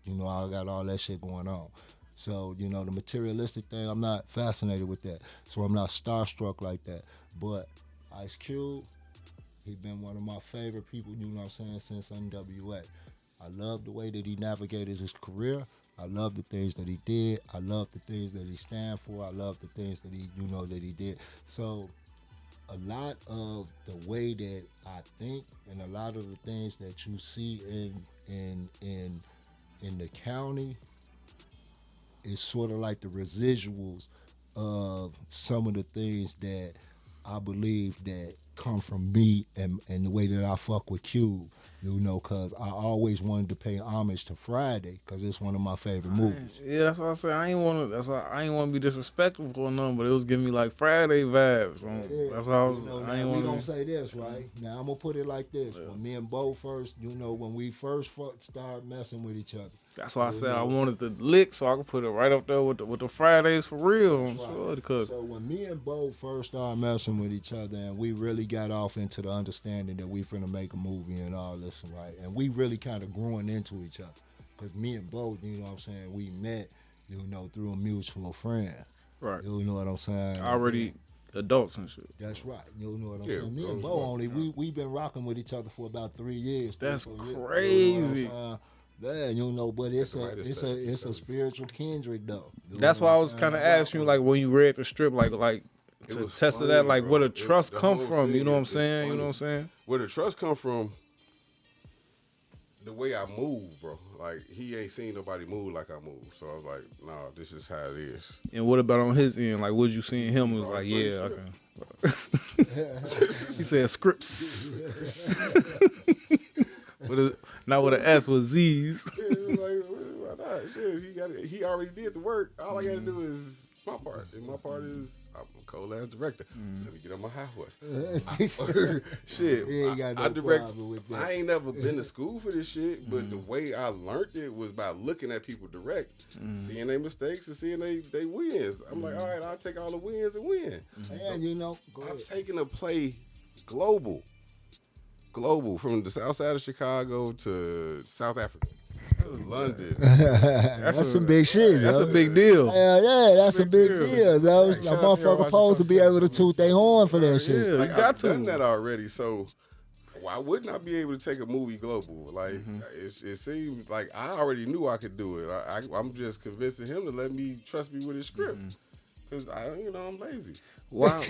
all that shit going on. So, the materialistic thing, I'm not fascinated with that. So I'm not starstruck like that. But Ice Cube, he been one of my favorite people, you know what I'm saying, since NWA. I love the way that he navigated his career. I love the things that he did. I love the things that he stand for. I love the things that he did. So a lot of the way that I think and a lot of the things that you see in the county is sort of like the residuals of some of the things that I believe that come from me and the way that I fuck with Cube, because I always wanted to pay homage to Friday because it's one of my favorite movies. Yeah, that's what I said. I ain't want to be disrespectful or nothing, but it was giving me like Friday vibes. That's how I was. We gonna say this right now. I'm gonna put it like this: when me and Bo first, when we first started messing with each other. That's why I said I wanted the lick so I could put it right up there with the Fridays for real. I'm sure to cook. So when me and Bo first started messing with each other, and we really got off into the understanding that we finna make a movie and all this, right? And we really kind of growing into each other, cause me and Bo, you know what I'm saying, we met, through a mutual friend. Right. You know what I'm saying? Already adults and shit. That's right. You know what I'm saying? Me and Bo we been rocking with each other for about 3 years. That's crazy. Yeah, but it's a spiritual kindred though. That's why I was kind of asking you, like, when you read the strip, like to test that, like, where the trust come from. You know what I'm saying? You know what I'm saying? Where the trust come from? The way I move, bro. Like, he ain't seen nobody move like I move. So I was like, nah, this is how it is. And what about on his end? Like, what you seeing him? It was like, yeah, I can. He said scripts. Not with an S, with Z's. Yeah, it was like, why not? Shit, he already did the work. All I got to do is my part. And my part is, I'm a cold-ass director. Let me get on my high horse. Shit, I direct. I ain't never been to school for this shit, but the way I learned it was by looking at people direct, seeing their mistakes and seeing they wins. I'm like, all right, I'll take all the wins and win. And you know, I've taken a play global from the south side of Chicago to South Africa. London. That's some big shit. That's a big deal. Yeah, that's a big deal. Yo. A motherfucker supposed to be able to toot their horn for that shit. Yeah, like, you got I've to. done that already, so why wouldn't I be able to take a movie global? Like, it seemed like I already knew I could do it. I'm just convincing him to let me trust me with his script, because I'm lazy. Wow.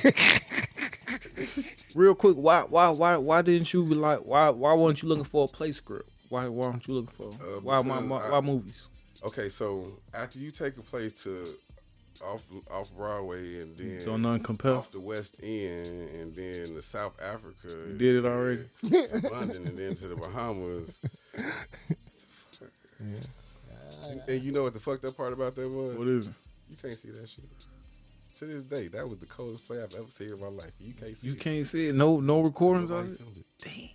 Real quick, why didn't you be like, why weren't you looking for a play script? Why weren't you looking for why movies? Okay, so after you take a play to off Broadway and then don't none compel off the West End and then to South Africa, you did it already. To London and then to the Bahamas. And you know what the fucked up part about that was? What is it? You can't see that shit. To this day, that was the coldest play I've ever seen in my life. You can't see it. You can't see it? No recordings of it? Damn.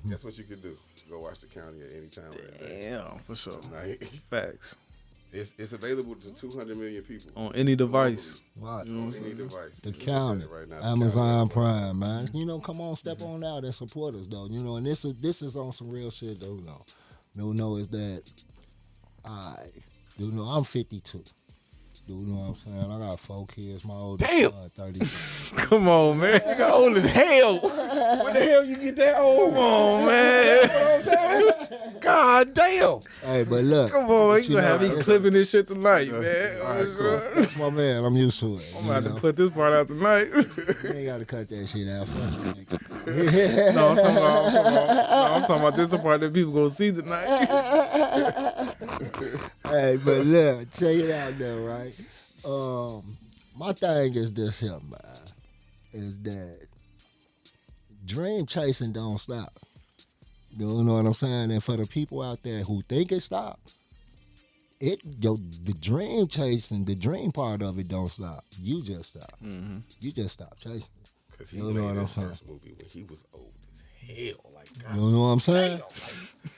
That's what you could do. Go watch the county at any time of the day. Damn, for sure. Facts. It's available to 200 million people. On any device. Right. You know what I'm Any saying? device. The county. Right now, Amazon Prime, man. Come on, step on out and support us, though. And this is on some real shit, though. Is that I'm 52. You know what I'm saying? I got 4 kids. My oldest son, 30. Come on, man. You got old as hell. Where the hell you get that old? Come on, man. You know what I'm saying? God damn. Hey, but look. Come on, you gonna have me clipping this shit tonight, man. That's my man. I'm used to it. I'm gonna have to put this part out tonight. You ain't gotta cut that shit out. No, I'm talking about this the part that people gonna see tonight. Hey, but look, tell you that though, right? My thing is this here, man, is that dream chasing don't stop. You know what I'm saying? And for the people out there who think it stopped, the dream chasing, the dream part of it don't stop. You just stop. Mm-hmm. You just stop chasing. Because he made his first movie when he was old as hell. Like, God, you know what I'm saying?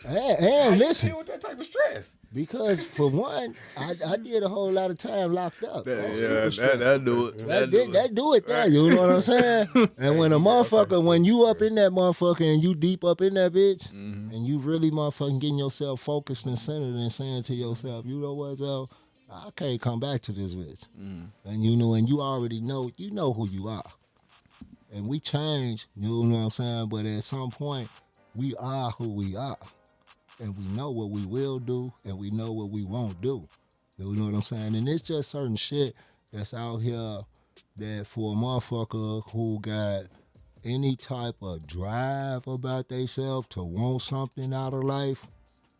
And listen, deal with that type of stress. Because for one, I did a whole lot of time locked up. That do it. That do it there. You know what I'm saying? And when a motherfucker, when you up in that motherfucker and you deep up in that bitch, and you really motherfucking getting yourself focused and centered and saying to yourself, you know what, though? I can't come back to this bitch. And and you already know, who you are. And we change, you know what I'm saying? But at some point, we are who we are. And we know what we will do, and we know what we won't do. You know what I'm saying? And it's just certain shit that's out here that for a motherfucker who got any type of drive about themselves to want something out of life,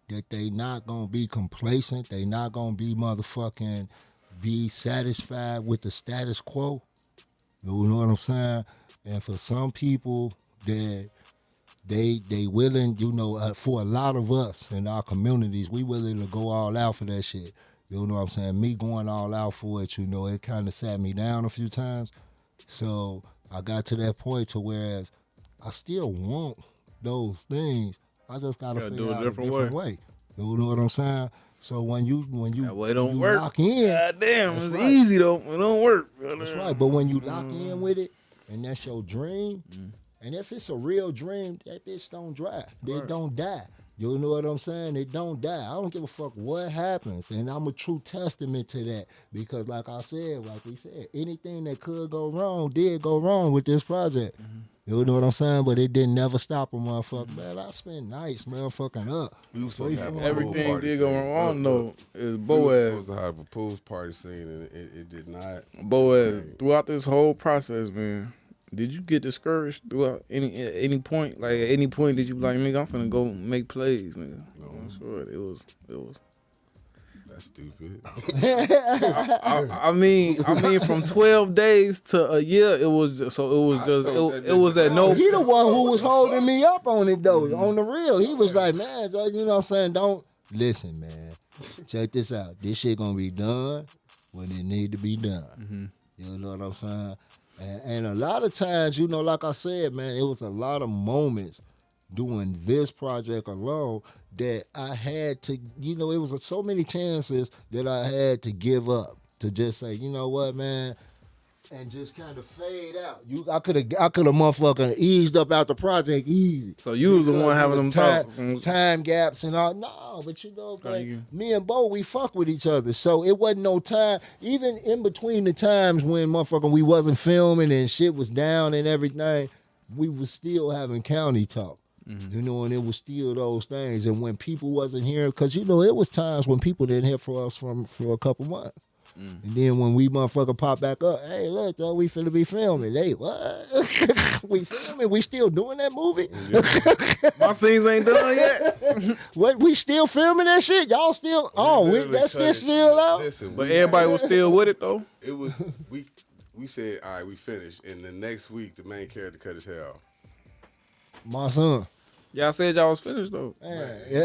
that they not gonna be complacent, they not gonna be motherfucking be satisfied with the status quo. You know what I'm saying? And for some people that they willing, for a lot of us in our communities, we willing to go all out for that shit. You know what I'm saying? Me going all out for it, it kind of sat me down a few times. So I got to that point to whereas I still want those things. I just gotta figure out a different way. You know what I'm saying? So when you that way don't work. Lock in, God damn, it's easy though. It don't work. That's right. But when you lock in with it, and that's your dream. And if it's a real dream, that bitch don't dry. They don't die. You know what I'm saying? They don't die. I don't give a fuck what happens. And I'm a true testament to that. Because like we said, anything that could go wrong did go wrong with this project. You know what I'm saying? But it didn't never stop a motherfucker. Man, I spent nights motherfucking up. We was supposed to have everything did go wrong though. Is Boaz. We was supposed to have a pool party scene and it did not. Boaz, throughout this whole process, man, Did you get discouraged throughout any point? Like at any point did you be like, nigga, I'm finna go make plays, nigga? No, I'm sure it was. That's stupid. I mean, from 12 days to a year, it was at no. He the one who was holding me up on it though, on the real. He was like, man, so, you know what I'm saying? Don't listen, man. Check this out. This shit gonna be done when it need to be done. You know what I'm saying? And a lot of times, you know, like I said, man, it was a lot of moments doing this project alone that I had to, you know, it was so many chances that I had to give up to just say, you know what, man, and just kind of fade out. I could have motherfucking eased up out the project easy. So you was the one having them time gaps and all. No, but you know, like, me and Bo, we fuck with each other. So it wasn't no time, even in between the times when motherfucking we wasn't filming and shit was down and everything, we was still having county talk. You know, and it was still those things. And when people wasn't here, because, you know, it was times when people didn't hear from us for a couple months. And then when we motherfucker pop back up, hey, look, though, we finna be filming. Hey, what? We filming? We still doing that movie? My scenes ain't done yet. What? We still filming that shit? Y'all still? That's still out? Listen, but everybody was still with it, though? It was, we said, all right, we finished. And the next week, the main character cut his hair off. My son. Y'all said y'all was finished, though. Yeah. You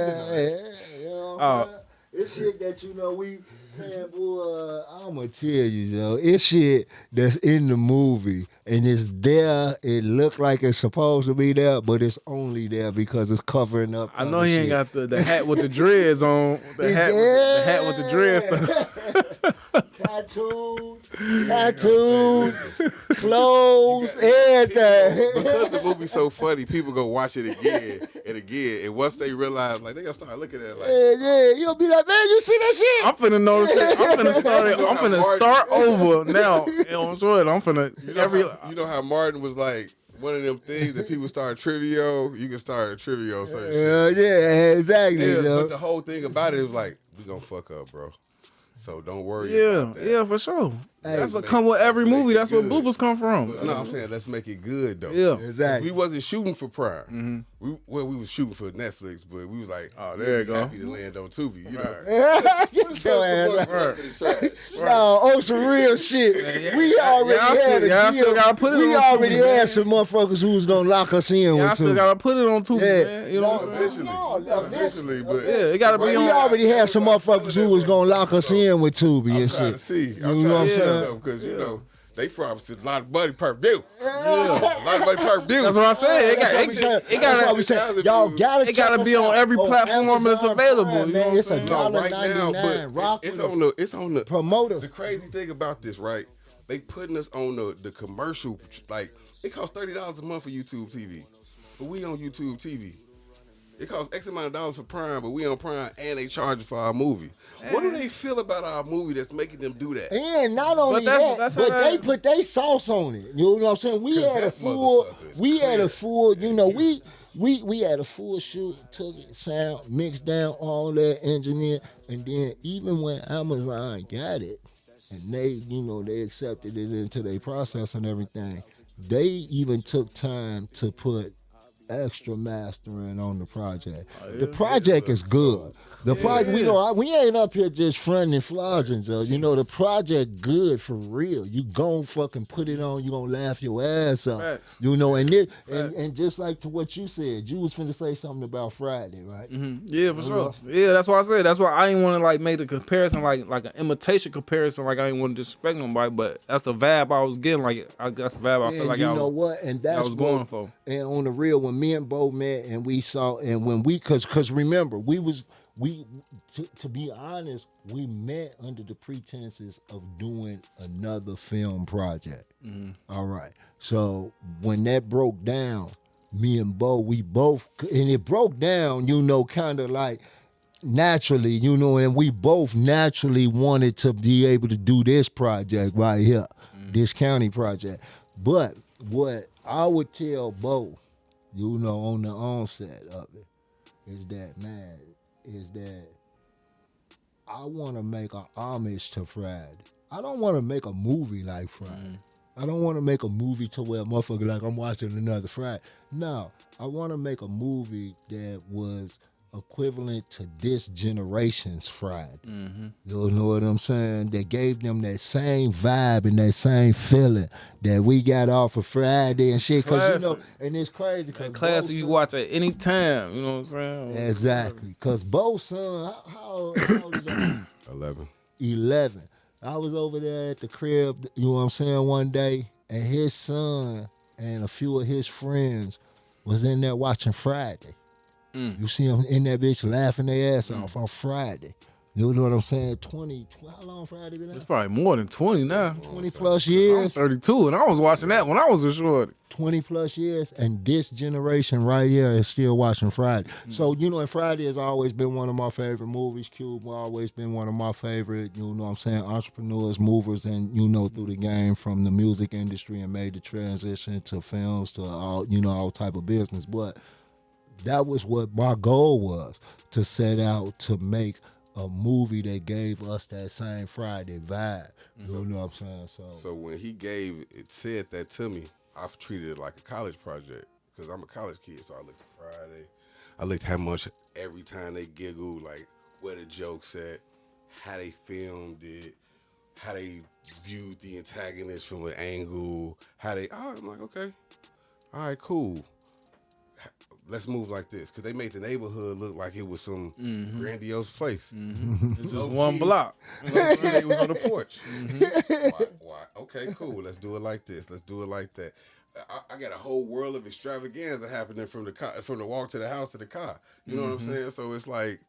know what I'm saying? It's shit that, you know, man, boy, I'm going to tell you, though. It's shit that's in the movie, and it's there. It look like it's supposed to be there, but it's only there because it's covering up. I know he ain't got the hat with the dreads on. The hat with the dreads. Tattoos, clothes, everything. Because the movie's so funny, people go watch it again and again. And once they realize, like, they gonna start looking at it like, yeah, you'll be like, man, you see that shit? I'm finna notice it. I'm finna start over now. You know, I'm sure I'm finna. You know how Martin was like, one of them things that people start trivia, you can start a trivia certain shit. Yeah, exactly. Yeah, but the whole thing about it was like, we gonna fuck up, bro. So don't worry about that. Yeah, for sure. That's what come with every movie. That's where bloopers come from. But, no, I'm saying let's make it good, though. Yeah, exactly. We wasn't shooting for Prime. We was shooting for Netflix, but we was like, oh, there you go. Happy to land on Tubi, you know. Get your ass out. No, on some real shit. We already had a deal. We already had some motherfuckers who was gonna lock us in with Tubi. I still gotta put it on Tubi, man. You know what I'm saying? Eventually, but it gotta be on. We already had some motherfuckers who was gonna lock us in with Tubi and shit. I'm trying to see. I'm trying to see because you know. They promised a lot of money per view. A lot of money per view. That's what I said. It gotta be on every platform that's available. You know, it's $1.99. Right it's on the promoters. The crazy thing about this, right? They putting us on the commercial. Like, it costs $30 a month for YouTube TV, but we on YouTube TV. It costs X amount of dollars for Prime, but we on Prime and they charge for our movie. What do they feel about our movie that's making them do that? And not only but they put their sauce on it. You know what I'm saying? We had a full, you know, we had a full shoot, took it, sound, mixed down, all that, engineer, and then even when Amazon got it, and they, you know, they accepted it into their process and everything, they even took time to put extra mastering on the project. The project is good. The project, we ain't up here just fronting flogging, so you know the project good for real. You gon' fucking put it on. You gonna laugh your ass off. Facts. You know, and just like to what you said, you was finna say something about Friday, right? Yeah, for sure. Yeah, that's why I said. That's why I ain't want to like make the comparison like an imitation comparison. Like I ain't want to disrespect nobody, but that's the vibe I was getting. Like that's the vibe I feel like I was going for. And on the real, when me and Bo met and we saw, and when we, cause remember, to be honest, we met under the pretenses of doing another film project. All right. So when that broke down, me and Bo, we both, and it broke down, you know, kind of like naturally, you know, and we both naturally wanted to be able to do this project right here, this county project. But what I would tell Bo, you know, on the onset of it, is that I want to make an homage to Friday. I don't want to make a movie like Friday. I don't want to make a movie to where motherfucker like I'm watching another Friday. No, I want to make a movie that was equivalent to this generation's Friday. You know what I'm saying? That gave them that same vibe and that same feeling that we got off of Friday and shit. Cause you know, and it's crazy. Cause classic you watch at any time. You know what I'm saying? Exactly. Cause Bo's son, how old is that? 11. I was over there at the crib, you know what I'm saying, one day, and his son and a few of his friends was in there watching Friday. You see them in that bitch laughing their ass off on Friday. You know what I'm saying? 20 how long Friday been out? It's probably more than 20 now. 20 plus years. I'm 32, and I was watching that when I was a shorty. 20 plus years, and this generation right here is still watching Friday. So, you know, and Friday has always been one of my favorite movies. Cube always been one of my favorite, you know what I'm saying, entrepreneurs, movers, and, you know, through the game from the music industry and made the transition to films to all, you know, all type of business. But that was what my goal was, to set out to make a movie that gave us that same Friday vibe. You know what I'm saying? So when he said that to me, I've treated it like a college project because I'm a college kid. So I looked at Friday. I looked how much every time they giggled, like where the jokes at, how they filmed it, how they viewed the antagonist from an angle, I'm like, okay, all right, cool. Let's move like this, because they made the neighborhood look like it was some grandiose place. It's just one block. It was on the porch. Why? Okay, cool. Let's do it like this. Let's do it like that. I got a whole world of extravaganza happening from the walk to the house to the car. You know what I'm saying? So it's like,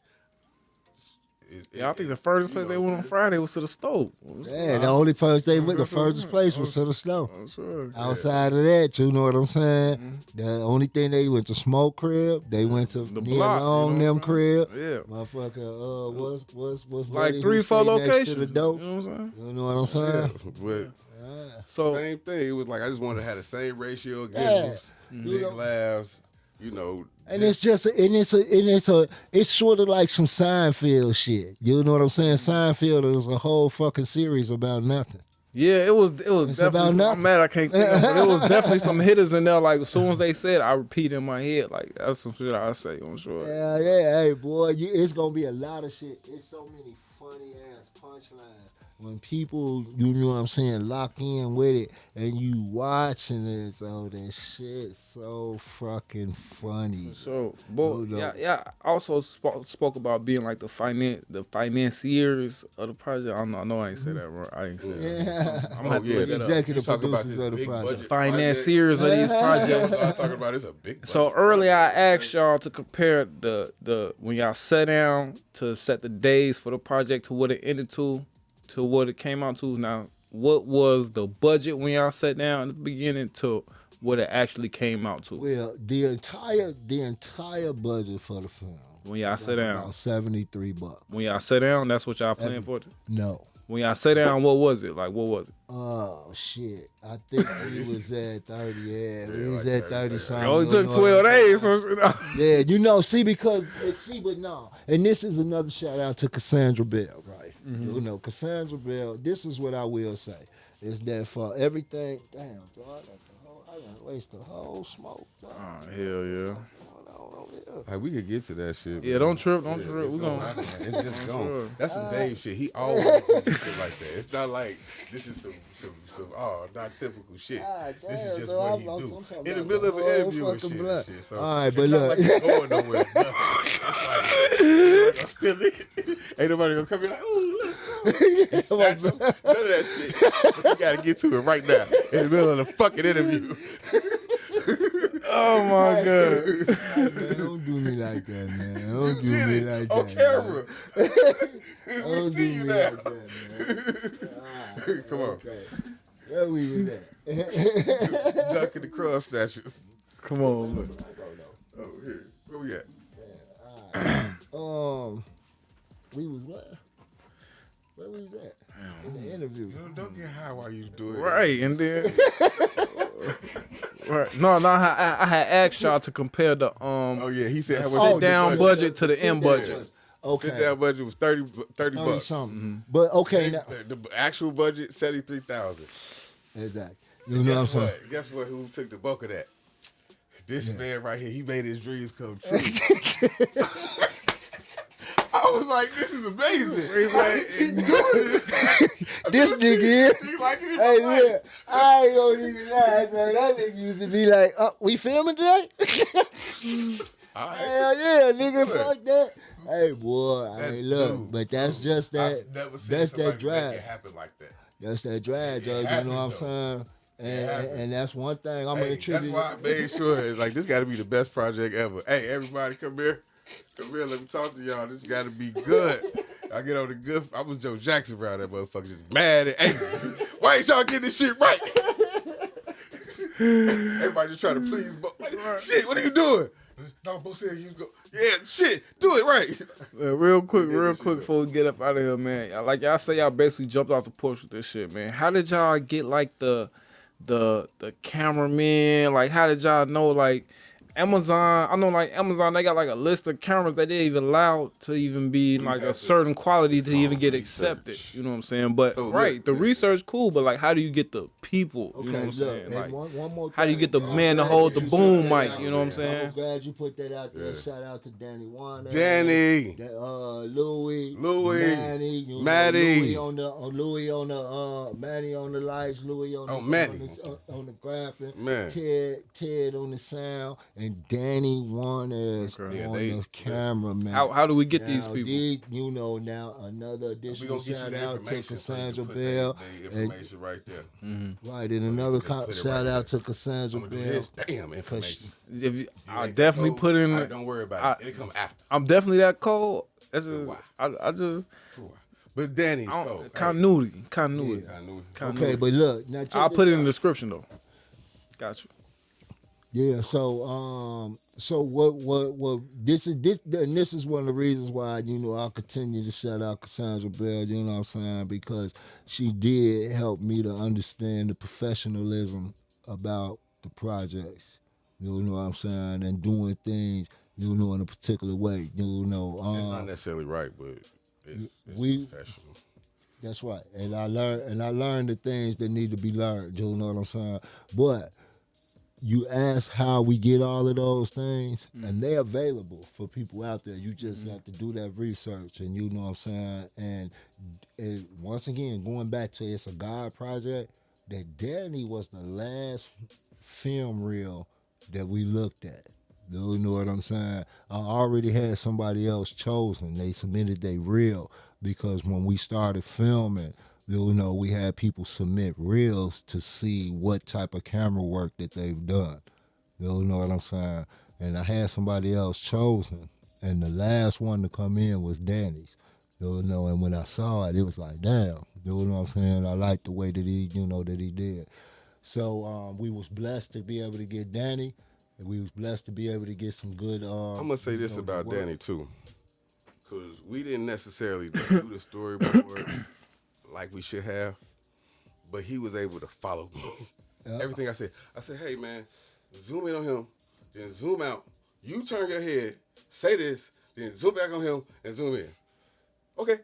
I think the furthest place they went on Friday was to the stove. Yeah, the only place they went, the furthest place was to the stove. Sure. Outside of that, you know what I'm saying? The only thing they went to Smoke crib, they went to the Neil block, Long, you know them crib. Yeah. Motherfucker, what's like Buddy 3-4 who stayed next locations. to the dope? You know what I'm saying? You know what I'm saying? But So same thing. It was like I just wanted to have the same ratio of giggles, big laughs, you know. And it's just, it's sort of like some Seinfeld shit. You know what I'm saying? Seinfeld is a whole fucking series about nothing. yeah, it was It's definitely. about nothing. I'm mad I can't think of it. But it was definitely some hitters in there. Like as soon as they said, I repeat in my head. Like that's some shit I say. I'm sure. Yeah, hey boy, it's gonna be a lot of shit. It's so many funny ass punchlines. When people, you know what I'm saying, lock in with it and you watching it, so that shit so fucking funny. So, boy, yeah. Also spoke about being like the financiers of the project. I know I ain't say that wrong. I ain't say that. Yeah. I'm gonna the executive producers of the project. Financiers of these projects. I'm talking about it's a big budget. So earlier I asked y'all to compare the when y'all sat down to set the days for the project to what it ended to what it came out to. Now, what was the budget when y'all sat down at the beginning to what it actually came out to? Well, the entire budget for the film. When y'all sat down, about $73. when y'all sat down, that's what y'all planned for. No. When y'all sat down, what was it? Like, what was it? Oh shit! I think we was at 30. Yeah, we was at 30 something. It only took 12 days. Yeah, you know, but no. And this is another shout out to Cassandra Bell, right? You know, Cassandra Bell. This is what I will say is that for everything, damn, dog, I done waste the whole smoke. Dog. Oh, hell yeah. Hey, we could get to that shit. Yeah, don't trip. We gonna. It's just gone. Sure. That's some Dave shit. He always do shit like that. It's not like this is some not typical shit. This is just what he do. In the middle of an interview and shit. So all right, but look, like going nowhere. It's like I'm still in. Ain't nobody gonna come in like, ooh, look. None of that shit. But you gotta get to it right now in the middle of the fucking interview. Oh my god! Man, don't do me like that, man. Don't do me like that. On camera. Don't do me like that, man. Right, come on. Okay. Where we was at? Duck in the crumb statues. Come on, look. Oh, here. Where we at? Yeah, we was what? Where we was at? In the interview. Don't get high while you do it. Right, and then. Right. No, I had asked y'all to compare the Oh yeah, he said sit down budget to the end budget. Okay. Sit down budget was 30 bucks. Something. But okay, now, the actual budget $73,000. exactly. You know what I'm saying? Guess what? Who took the bulk of that? This man right here. He made his dreams come true. I was like, this is amazing. How he keep doing this? This nigga He like it in Hey, my life. look, I ain't gonna even lie, man. That nigga used to be like, we filming today? All right. Hell yeah, nigga, fuck that. Hey, boy, That hey, look, dude, but that's just that, I've never seen that's somebody that drive. make it happen like that. That's that drive, Joe, you happened, know what I'm though. saying? And that's one thing I'm Hey, gonna attribute. that's why I made sure, like, this got to be the best project ever. Hey, everybody, come here. Come here, let me talk to y'all. This got to be good. I get on the good. I was Joe Jackson around that motherfucker, just mad and angry. Why ain't y'all getting this shit right? Everybody just trying to please, but shit, what are you doing? No, Bo said you go. Yeah, shit, do it right. Real quick, before we get up out of here, man. Like y'all say, y'all basically jumped off the porch with this shit, man. How did y'all get like the cameraman? Like, how did y'all know like Amazon? I know like Amazon, they got like a list of cameras that they even allowed to even be like a certain quality to even get accepted. You know what I'm saying? But So, the research cool, but like, how do you get the people? You know what I'm saying? Like, one more how do you thing, get the man. man to I'm hold glad the you boom put that mic? out You know what I'm there. saying? I'm glad you put that out there. Shout out to Danny Warner, Danny. Louis, Louis, Maddie, Maddie. Louis on the Maddie on the lights, Louis on the on the graphic, Man. Ted on the sound, and Danny Warner is on the camera, man. How do we get these Now, people? now another We additional gonna get you shout the out to information so you Cassandra can put Bell. the information right there. Right, and So you another can just put it shout right out there. to Cassandra I'm gonna do Bell. this, bam, information. I ain't definitely that cold? put in. All right, don't worry about it. It'll come after. I'm definitely that cold. That's just, Why? I just But Danny's cold. continuity. Okay, but look, now check I'll this put it in out. the description though. Got you. Yeah, so what this is one of the reasons why I'll continue to shout out Cassandra Bell, you know what I'm saying, because she did help me to understand the professionalism about the projects, you know what I'm saying, and doing things, in a particular way, it's not necessarily right, but it's professional. That's right, and I learned the things that need to be learned, you know what I'm saying, but. You ask how we get all of those things, and they're available for people out there. You just have to do that research, and you know what I'm saying. And once again, going back to it's a God project, that Danny was the last film reel that we looked at. You know what I'm saying? I already had somebody else chosen. They submitted their reel because when we started filming, we had people submit reels to see what type of camera work that they've done. You know what I'm saying? And I had somebody else chosen, and the last one to come in was Danny's. And when I saw it, it was like, damn. You know what I'm saying? I liked the way that he did. So we was blessed to be able to get Danny, and we was blessed to be able to get some good. I'm gonna say this about Danny too, because we didn't necessarily do the storyboard like we should have, but he was able to follow me. Everything I said, hey man, zoom in on him, then zoom out. You turn your head, say this, then zoom back on him and zoom in. Okay.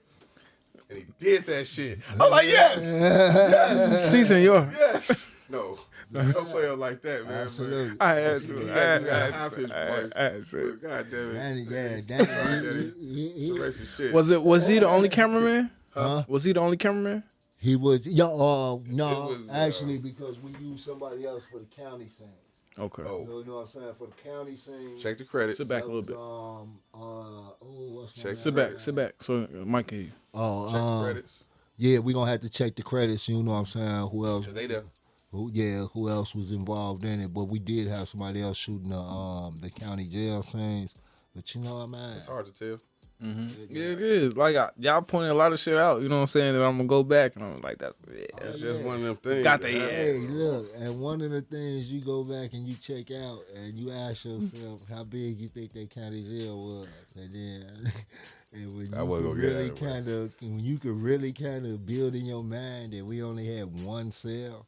And he did that shit. I'm like, yes! Si, senor. Yes! No. Don't play him like that, man. Absolutely. I had to. You gotta have his voice. God damn it. Danny, Shit. Was he the only cameraman? Huh? Was he the only cameraman? He was, no, was, actually, because we used somebody else for the county scenes. Okay. You know what I'm saying? For the county scenes. Check the credits. Sit back a little bit. Sit back. So Mike can hear you. Oh, check the credits. Yeah, we gonna have to check the credits. You know what I'm saying? Who else? They there. Who else was involved in it? But we did have somebody else shooting the county jail scenes. But you know what, man? It's hard to tell. Mm-hmm. Yeah, it is. Like y'all pointed a lot of shit out. You know what I'm saying? That I'm gonna go back and I'm like, that's It's just one of them things. Got the Hey, look, and one of the things you go back and you check out and you ask yourself how big you think that county jail was, and then and when you could really kind of build in your mind that we only had one cell.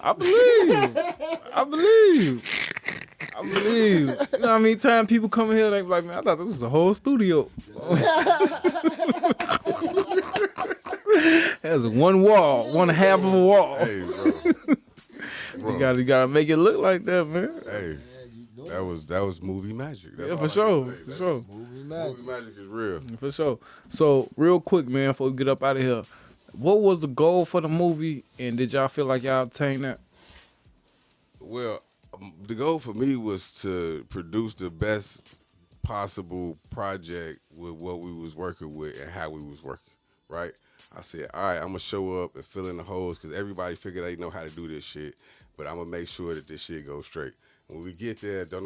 I believe. You know how many times people come in here like, man, I thought this was a whole studio. There's one wall, one half of a wall. Hey, bro. You gotta make it look like that, man. Hey, that was movie magic. That's for sure. Movie magic. Movie magic is real. For sure. So, real quick, man, before we get up out of here, what was the goal for the movie, and did y'all feel like y'all obtained that? Well, the goal for me was to produce the best possible project with what we was working with and how we was working, right? I said, all right, I'm gonna show up and fill in the holes because everybody figured they know how to do this shit, but I'm gonna make sure that this shit goes straight. When we get there, don't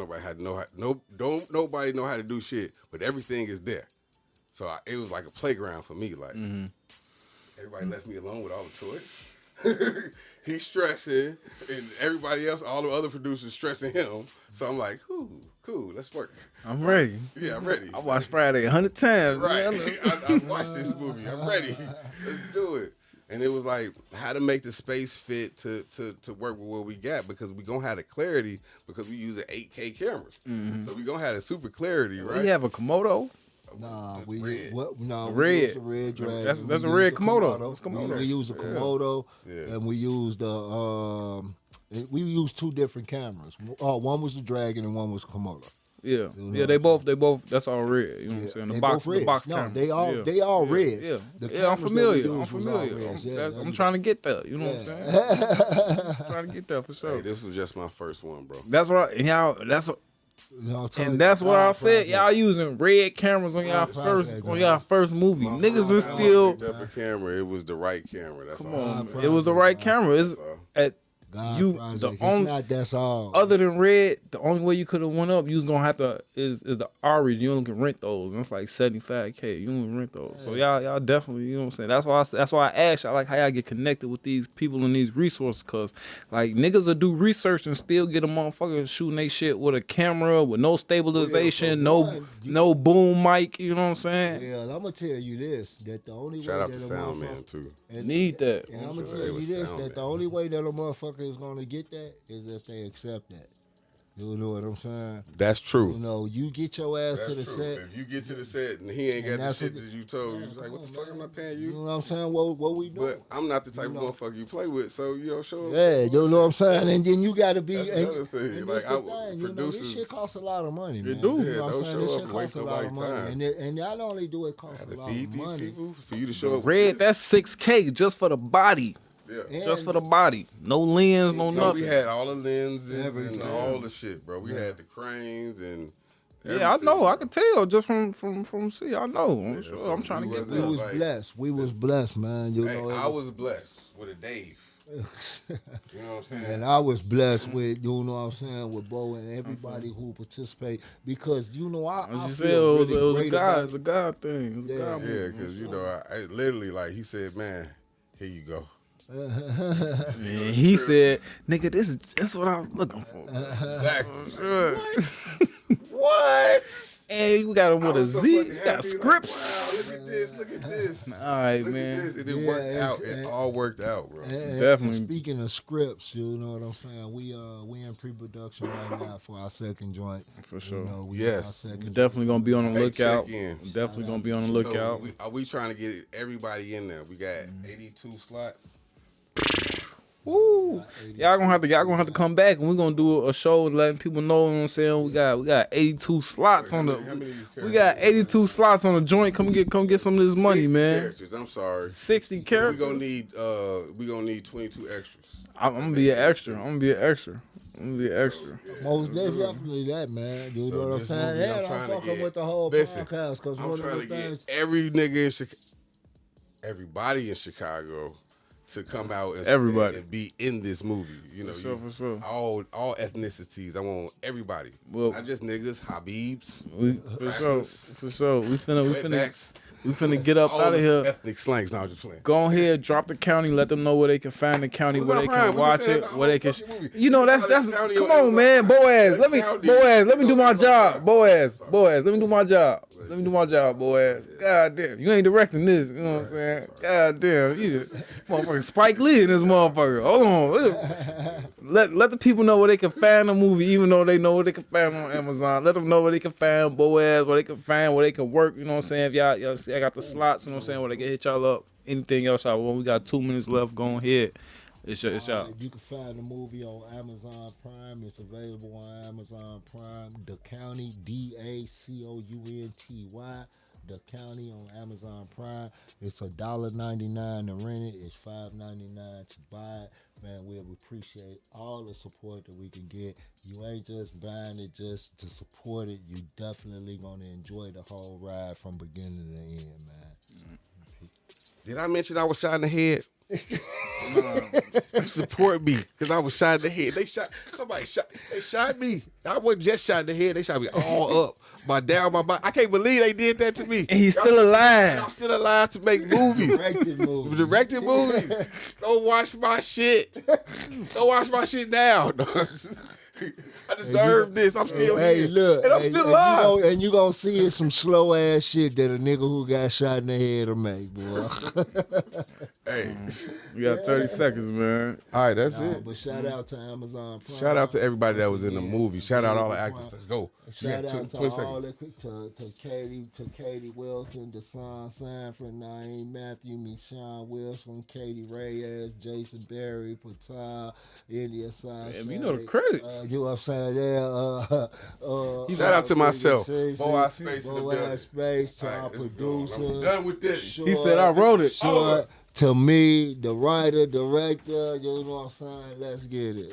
nobody know how to do shit, but everything is there. So it was like a playground for me. Like everybody left me alone with all the toys. He's stressing, and everybody else, all the other producers stressing him. So I'm like, cool, let's work. I'm ready. Yeah, I'm ready. I watched Friday 100 times. Right. Man. I watched this movie. I'm ready. Let's do it. And it was like how to make the space fit to work with what we got, because we gonna have the clarity because we use 8K cameras. So we gonna have the super clarity, right? We have a Komodo. Nah, we red. use what? No, The we red. use the red dragon. That's We a red use the Komodo. That's Komodo. We use a Komodo, Yeah. and we used the we used two different cameras. One was the dragon, and one was Komodo. Yeah, You know yeah, they both. That's all red. You know what I'm Yeah, saying? they The box, both the red. box. No, camera. they all red. Yeah, The yeah, I'm cameras that we familiar. used I'm was all familiar. reds. Yeah, there I'm you trying to get there. You know what I'm Yeah. saying? I'm trying to get there for sure. Hey, this was just my first one, bro. That's what y'all. That's what. You know, And that's what I said. project. Y'all using red cameras on y'all project, first movie. My Niggas first is time I still. picked up a camera. It was the right camera. That's Come all. on, God it was the right project, camera. It's at God you. project. The It's only not that's all. other than red, the only way you could have went up, you was gonna have to is the Aries. You only can rent those, and it's like $75K. You only rent those, so y'all definitely, you know what I'm saying. That's why I asked y'all like how y'all get connected with these people and these resources, cause like niggas will do research and still get a motherfucker shooting they shit with a camera with no stabilization, no boom mic. You know what I'm saying? Yeah, I'm gonna tell you this: that the only Shout way out that to a Sound Man motherfucker too. Need that. and I'm gonna sure tell they you was this: Sound that Man. the only way that a motherfucker is gonna get that is if they accept that. You know what I'm saying? That's true. You know, you get your ass That's to the true. set. If you get to the set and he ain't got And the that's shit what that you told, you was like, what the fuck am I paying You know you? what I'm saying? What we doing? But I'm not the type of motherfucker you play with, so show up. Yeah, you know what I'm saying? And then you gotta be. That's and, another thing. and Like, this the I- thing, you know, this producers- shit costs a lot of money, man. do. You Yeah, know what I'm don't saying? show This up shit and waste costs a lot of nobody's money. time. And not only do it cost a To lot of feed these money, people, for you to show up. Red, that's $6K just for the body. Yeah. Just for the body. No lens, no So nothing. we had all the lenses Everything. and all the shit, bro. We had the cranes and Yeah, I everything. know. I could tell just from see. I know. I'm sure. so I'm trying to we get we there. was like- blessed. We was blessed, man. You Hey, know, it I was blessed with a Dave. You know what I'm saying? and I was blessed with, you know what I'm saying, with Bo and everybody who participate, because you know I As you said, feel it was really a great God. about It's a God thing. It's a Yeah. God Yeah, move. because I literally like he said, man, here you go. And he said, "Nigga, that's what I was looking for." Exactly. What? And you got him with a so Z. fucking You got happy, like, scripts. wow, look at this, look at this. All right, Look man. at this. And it Yeah, worked out. it's- It all worked out, bro. And Definitely. speaking of scripts, you know what I'm saying. We in pre-production right now for our second joint. For sure. You know, we Yes. in our second We're definitely gonna be on the Hey, lookout. check in. Definitely gonna be on the So lookout. we trying to get everybody in there. We got 82 slots. Woo! Y'all gonna have to come back and we're gonna do a show and letting people know, you know what I'm saying. We got 82 slots on How many the. We got 82 slots on the joint. Come get some of this money, 60 man. Characters. I'm sorry. 60 We characters. gonna need 22 extras. I'm gonna be an extra. I'm gonna be an extra. Most definitely that, man. You know what I'm this saying? movie, I'm Yeah, I'm trying to fucking get- with the whole Listen, podcast, because I'm one trying of to the get things. every nigga in Chicago, everybody in Chicago, to come out and Everybody. and be in this movie. You know, For sure. all ethnicities. I want everybody. Well- not just niggas, Habibs, For sure. We finna wetbacks, get up all out of this here. ethnic slangs. Now I'm just playing. Go ahead, drop the county, let them know where they can find the county, What's where up, they Brian? can We watch been saying it, the where they whole can. fucking movie. You know that's County come on on, man, Boaz. Let me County. Let me do my job, Boaz. Let me do my job. Boaz. God damn, you ain't directing this. You know what I'm saying? God damn, you just motherfucking Spike Lee in this motherfucker. Hold on, let the people know where they can find the movie, even though they know where they can find it on Amazon. Let them know where they can find Boaz, where they can find where they can work. You know what I'm saying? If y'all see, I got the slots. You know what I'm saying? Where they can hit y'all up. Anything else I want? We got 2 minutes left. Go ahead. It's y'all. You can find the movie on Amazon Prime. It's available on Amazon Prime. The County, DACOUNTY. The County on Amazon Prime. It's $1.99 to rent it. It's $5.99 to buy it. Man, we appreciate all the support that we can get. You ain't just buying it just to support it. You definitely gonna enjoy the whole ride from beginning to end, man. Did I mention I was shot in the head? Support me, because I was shot in the head. They shot me. I wasn't just shot in the head. They shot me all up, down my body. I can't believe they did that to me. And he's still alive. And I'm still alive to make movies. Directed movies. Go watch my shit. Go watch my shit now. I deserve this. I'm still here. Look, and I'm still alive. And you gonna see some slow ass shit that a nigga who got shot in the head will make, boy. Hey, we got 30 seconds, man. All right, that's it. But shout out to Amazon Prime. Shout out to everybody that was in the movie. Shout out all the actors. Let's go. Shout out to all the to Katie Wilson, Deshaun Sanford, Naeem Matthew, Michonne Wilson, Katie Reyes, Jason Berry, Patel, India Side. You know the credits. You know what I'm saying? Shout out to myself. Boaz Space, to our producer. I'm done with this. He said I wrote it. To me, the writer, director, you know what I'm saying? Let's get it.